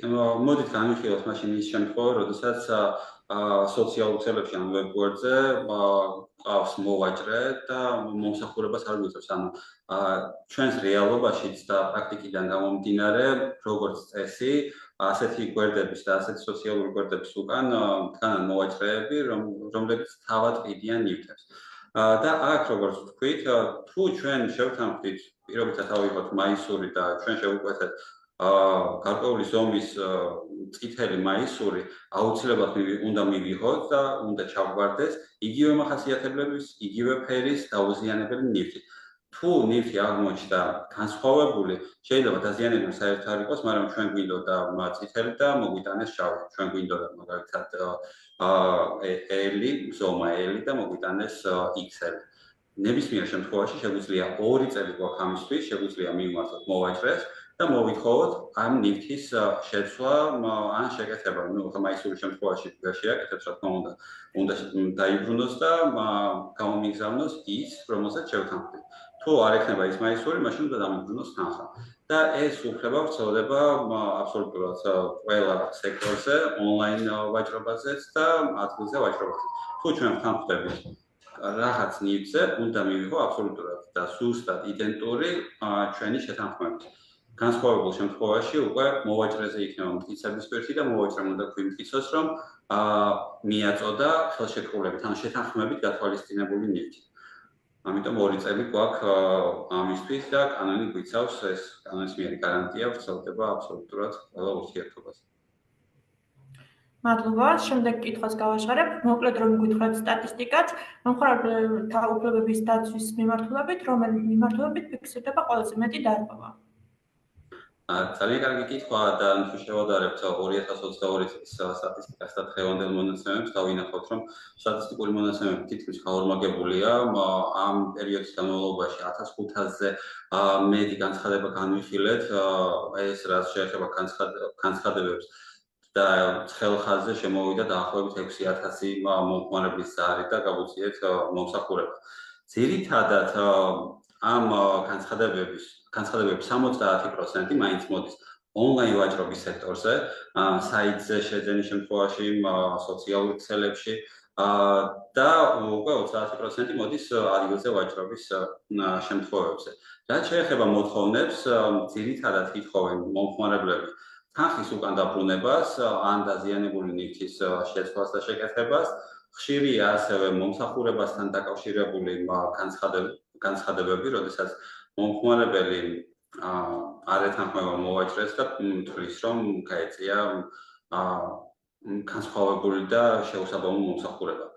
მოდით განვიხილოთ მაშინ ის შემთხვევა, როდესაც სოციალურ ქსელებში ან ვებგვერდზე ყავს მოვაჭრე და მომსახურებას არ გვიწევს. ანუ ჩვენს რეალობაშიც და პრაქტიკიდან გამომდინარე, როგორც წესი, ასეთი გვერდების და ასეთი სოციალური გვერდების უკან დგანან მოვაჭრეები, რომლებიც თავად ყიდიან ნივთებს. და აქ როგორც ვთქვით, თუ ჩვენ შევთანხმდით, პირობითად ავიღოთ მაისური და ჩვენ შევუკვეთეთ გარკვეული ზომის წითელი მაისური, აუცილებლად უნდა მივიღოთ და უნდა ჩავგვარდეს იგივე მახასიათებლების, იგივე ფერის დაუზიანებელი ნივთი. თუ ნივთი აღმოჩნდა განსხვავებული, შეიძლება დაზიანებული საერთოდ არ იყოს, მაგრამ ჩვენ გვინდოდა წითელი და მოგვიტანეს შავი. ჩვენ გვინდოდა მაგალითად ზომა L და მოგვიტანეს XL. ნებისმიერ შემთხვევაში შეგვიძლია 2 წელი გვაქვს ამისთვის, შეგვიძლია მივმართოთ მოვაჭრეს და მოვითხოვოთ ამ ნივთის შეცვლა ან შეკეთება. მაისურის შემთხვევაში შეაკეთებს, რა თქმა უნდა დაიბრუნოს და გამომიგზავნოს ის, რომელსაც შევთანხმდით. თუ არ ექნება ის მაისური, მაშინ უნდა დამიბრუნოს თანხა. და ეს უფლება ვრცელდება აბსოლუტურად ყველა სექტორზე, ონლაინ ვაჭრობაზეც და ადგილზე ვაჭრობაზეც. თუ ჩვენ ვთანხმდებით რაღაც ნივთზე, უნდა მივიღო აბსოლუტურად და ზუსტად იდენტური ჩვენი შეთანხმებით. განსხვავებულ შემთხვევაში უკვე მოვაჭრეზე იქნება მტკიცების პირთი და მოვაჭრემ უნდა გვიმტკიცოს, რომ მიაწოდა ხელშეკრულებით ან შეთანხმებით გათვალისწინებული ნივთი. ამიტომ 2 წელი გვაქვს ამისთვის და კანონი გვიცავს ეს კანონის მიერ გარანტია ვრცელდება აბსოლუტურად ყველა ურთიერთობაზე. მადლობა. შემდეგ კითხვას გავაშხარებ. მოკლედ რომ გითხრათ სტატისტიკაც, მომხმარებელთა უფლებების დაცვის მიმართულებით, რომელი მიმართულებით ფიქსირდება ყველაზე მეტი დარღვევა? ძალიან კარგი კითხვაა და თუ შევადარებთ 2022 წლის სტატისტიკას და დღევანდელ მონაცემებს, დავინახავთ, რომ სტატისტიკური მონაცემები თითქმის გაორმაგებულია. ამ პერიოდის განმავლობაში 1500-ზე მეტი განცხადება განვიხილეთ. ეს რაც შეეხება განცხადებებს და ცხელხაზზე შემოვიდა დაახლოებით 6000 მომხმარებლის ზარი და გავუწიეთ მომსახურება. ძირითადად ამ განცხადებების 70% მაინც მოდის ონლაინ ვაჭრობის სექტორზე, საიტზე შეძენის შემთხვევაში, სოციალურ ქსელებში და უკვე 30% მოდის ადგილზე ვაჭრობის შემთხვევებზე. რაც შეეხება მოთხოვნებს, ძირითადად ითხოვენ მომხმარებლები თანხის უკან დაბრუნებას ან დაზიანებული ნივთის შეცვლას და შეკეთებას. ხშირია ასევე მომსახურებასთან დაკავშირებული განცხადებები, როდესაც მომხმარებელი არ ეთანხმება მოვაჭრეს და თვლის, რომ გაეწია განსხვავებული და შეუსაბამო მომსახურება.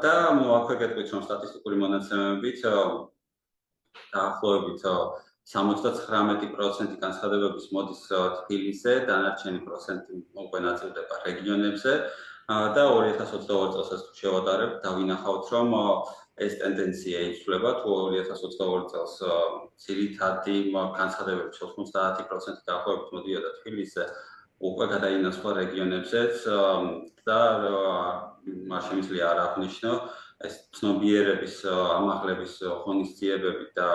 და აქვე გეტყვით, რომ სტატისტიკური მონაცემებით დაახლოებით 79% განცხადებების მოდის თბილისზე, დანარჩენი პროცენტი უკვე ნაწილდება რეგიონებზე და 2022 წელსაც თუ შევადარებთ, დავინახავთ, რომ ეს ტენდენცია იცვლება, თუ 2022 წელს ძირითადი განცხადებების 90% დაახლოებით მოდიოდა თბილისზე, უკვე გადაინაცვლა რეგიონებზეც და არ შემიძლია არ აღნიშნო ეს ცნობიერების ამაღლების ღონისძიებები და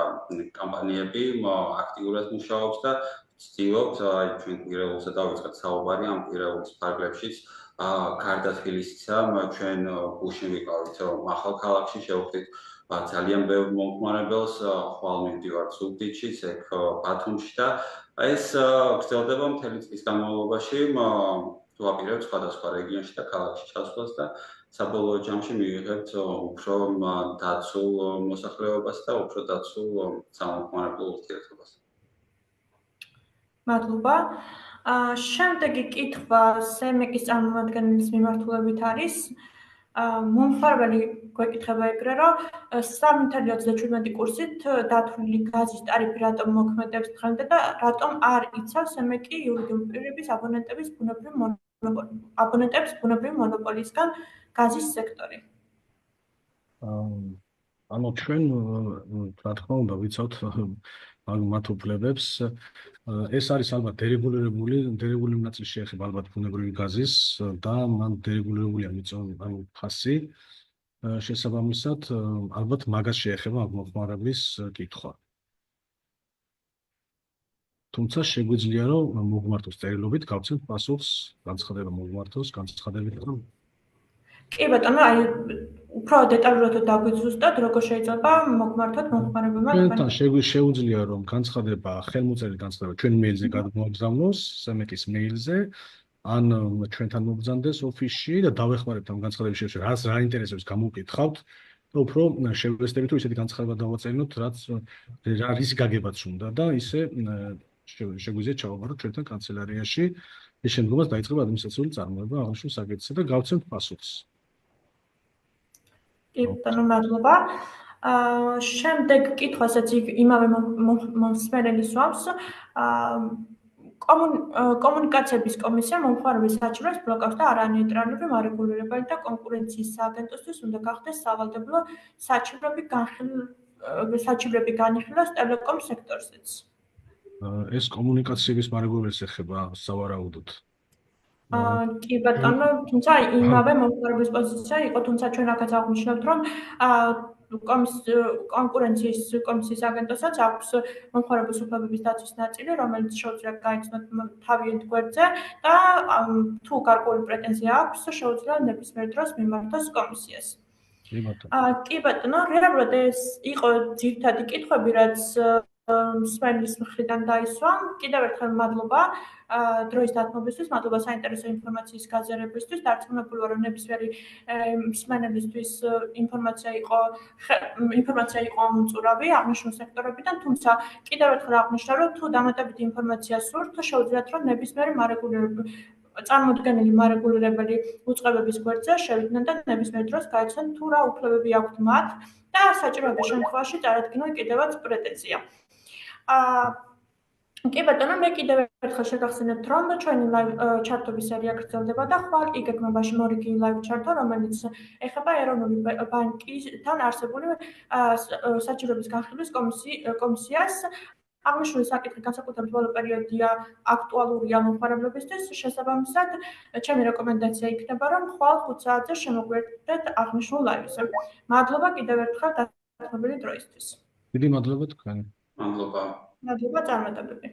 კამპანიები აქტიურად მუშაობს და ვცდილობთ ჩვენ კვირეულზე დავიწყეთ საუბარი ამ კვირეულის ფარგლებშიც გარდა თბილისისა ჩვენ გუშინ ვიყავით ახალქალაქში შევხვდით ძალიან ბევრ მომხმარებელს ხვალ მივდივართ ზუგდიდშიც ეგ ბათუმში და ეს გრძელდება მთელი წლის განმავლობაში ვაპირებთ სხვადასხვა რეგიონში და ქალაქში ჩასვლას და საბოლოო ჯამში მივიღებთ უფრო დაცულ მოსახლეობას და უფრო დაცულ სამომხმარებლო ურთიერთობას. მადლობა. შემდეგი კითხვა სემეკის წარმომადგენლის მიმართულებით არის. მომხმარებელი გვეკითხება ეგრე, რომ 3.37 კურსით დათვლილი გაზის ტარიფი რატომ მოქმედებს დღემდე და რატომ არ იცავს სემეკი იურიდიული პირების აბონენტების ბუნებრივი მონოპოლისგან გაზის სექტორი? ანუ ჩვენ რა თქმა უნდა ვიცავთ მათ უფლებებს. ეს არის ალბათ დერეგულირებული ნაწილი შეეხება ალბათ ბუნებრივი გაზის და მან დერეგულირებულია ანუ ფასი. შესაბამისად, ალბათ მაგას შეეხება მომხმარებლის კითხვა. თუმცა შეგვიძლია რომ მოგმართოს წერილობით გავცემთ პასუხს განცხადება მოგმართოს განცხადებით. კი ბატონო, აი უფრო დეტალურად დაგვიზუსტოთ, როგორ შეიძლება მოგმართოთ მომხმარებელმა. ჩვენთან შეუძლია რომ განცხადება, ხელმოწერილი განცხადება ჩვენ მეილზე გადმოაგზავნოს, სემეკის მეილზე, ან ჩვენთან მოგზავნდეს ოფისში და დავეხმარებთ ამ განცხადების შეშლილებას, რა ინტერესებს გამოვკითხავთ და უფრო შევესწრებით თუ ისეთი განცხადება დავაწერინოთ, რაც რისი გაგებაც უნდა და ისე შეგვიძლია ჩავაბაროთ ჩვენთან კანცელარიაში. ეს შემდგომაც დაიწყება ადმინისტრაციული წარმოება აღნიშნულ საკითხზე და გავცემთ პასუხს. კი ბატონო, მადლობა. შემდეგ კითხვასაც იმავე მომსმენელი სვამს. კომუნიკაციების კომისია მომხმარებლის საჩუქრებს ბლოკავს და არანეიტრალური მარეგულირებელი და კონკურენციის სააგენტოსთვის უნდა გახდეს სავალდებულო საჩუქრები განიხილოს ტელეკომ სექტორზეც. ეს კომუნიკაციების მარეგულირებას ეხება სავარაუდოდ. კი ბატონო, თუმცა იმავე მომხმარებლის პოზიცია იყო, თუმცა ჩვენ აქაც აღვნიშნებთ, რომ კონკურენციის კომისიის აგენტოსაც აქვს მომხმარებლის უფლებების დაცვის ნაწილი, რომელიც შეუძლია გაიცნოთ თავიანთ გვერდზე და თუ გარკვეული პრეტენზია აქვს, შეუძლია ნებისმიერ დროს მიმართოს კომისიას. კი ბატონო, რეალურად ეს იყო ძირითადი კითხვები, რაც მსმენელის მხრიდან დაისვა. კიდევ ერთხელ მადლობა დროის დათმობისთვის, მადლობა საინტერესო ინფორმაციის გაზიარებისთვის. დარწმუნებული ვარ, რომ ნებისმიერი მსმენელისთვის ინფორმაცია იყო ამოწურავი აღნიშნულ სექტორებიდან, თუმცა კიდევ ერთხელ აღნიშნავ, რომ თუ დამატებითი ინფორმაცია სურთ, შეუძლიათ, რომ ნებისმიერი წარმოდგენილი მარეგულირებელი უწყებების გვერდზე შევიდნენ და ნებისმიერ დროს გაიცნოთ, თუ რა უფლებები აქვთ მათ და საჭიროების შემთხვევაში წარადგინონ კიდევაც პრეტენზია. კი ბატონო, მე კიდევ ერთხელ შეგახსენებთ, რომ ჩვენი ლაივ ჩარტობის სერია გრძელდება და ხვალ იგეგმებაში მორიგი ლაივ ჩარტო, რომელიც ეხება ეროვნული ბანკისთან არსებული საჭიროების განხილვის კომისიას. აღნიშნული საკითხი განსაკუთრებით ბოლო პერიოდია აქტუალურია მომხმარებლებისთვის. შესაბამისად, ჩემი რეკომენდაცია იქნება, რომ ხვალ 5 საათზე შემოგვიერთდეთ აღნიშნულ ლაივზე. მადლობა კიდევ ერთხელ დათმობილი დროისთვის. დიდი მადლობა თქვენ. მადლობა. მადლობა წარმატებები.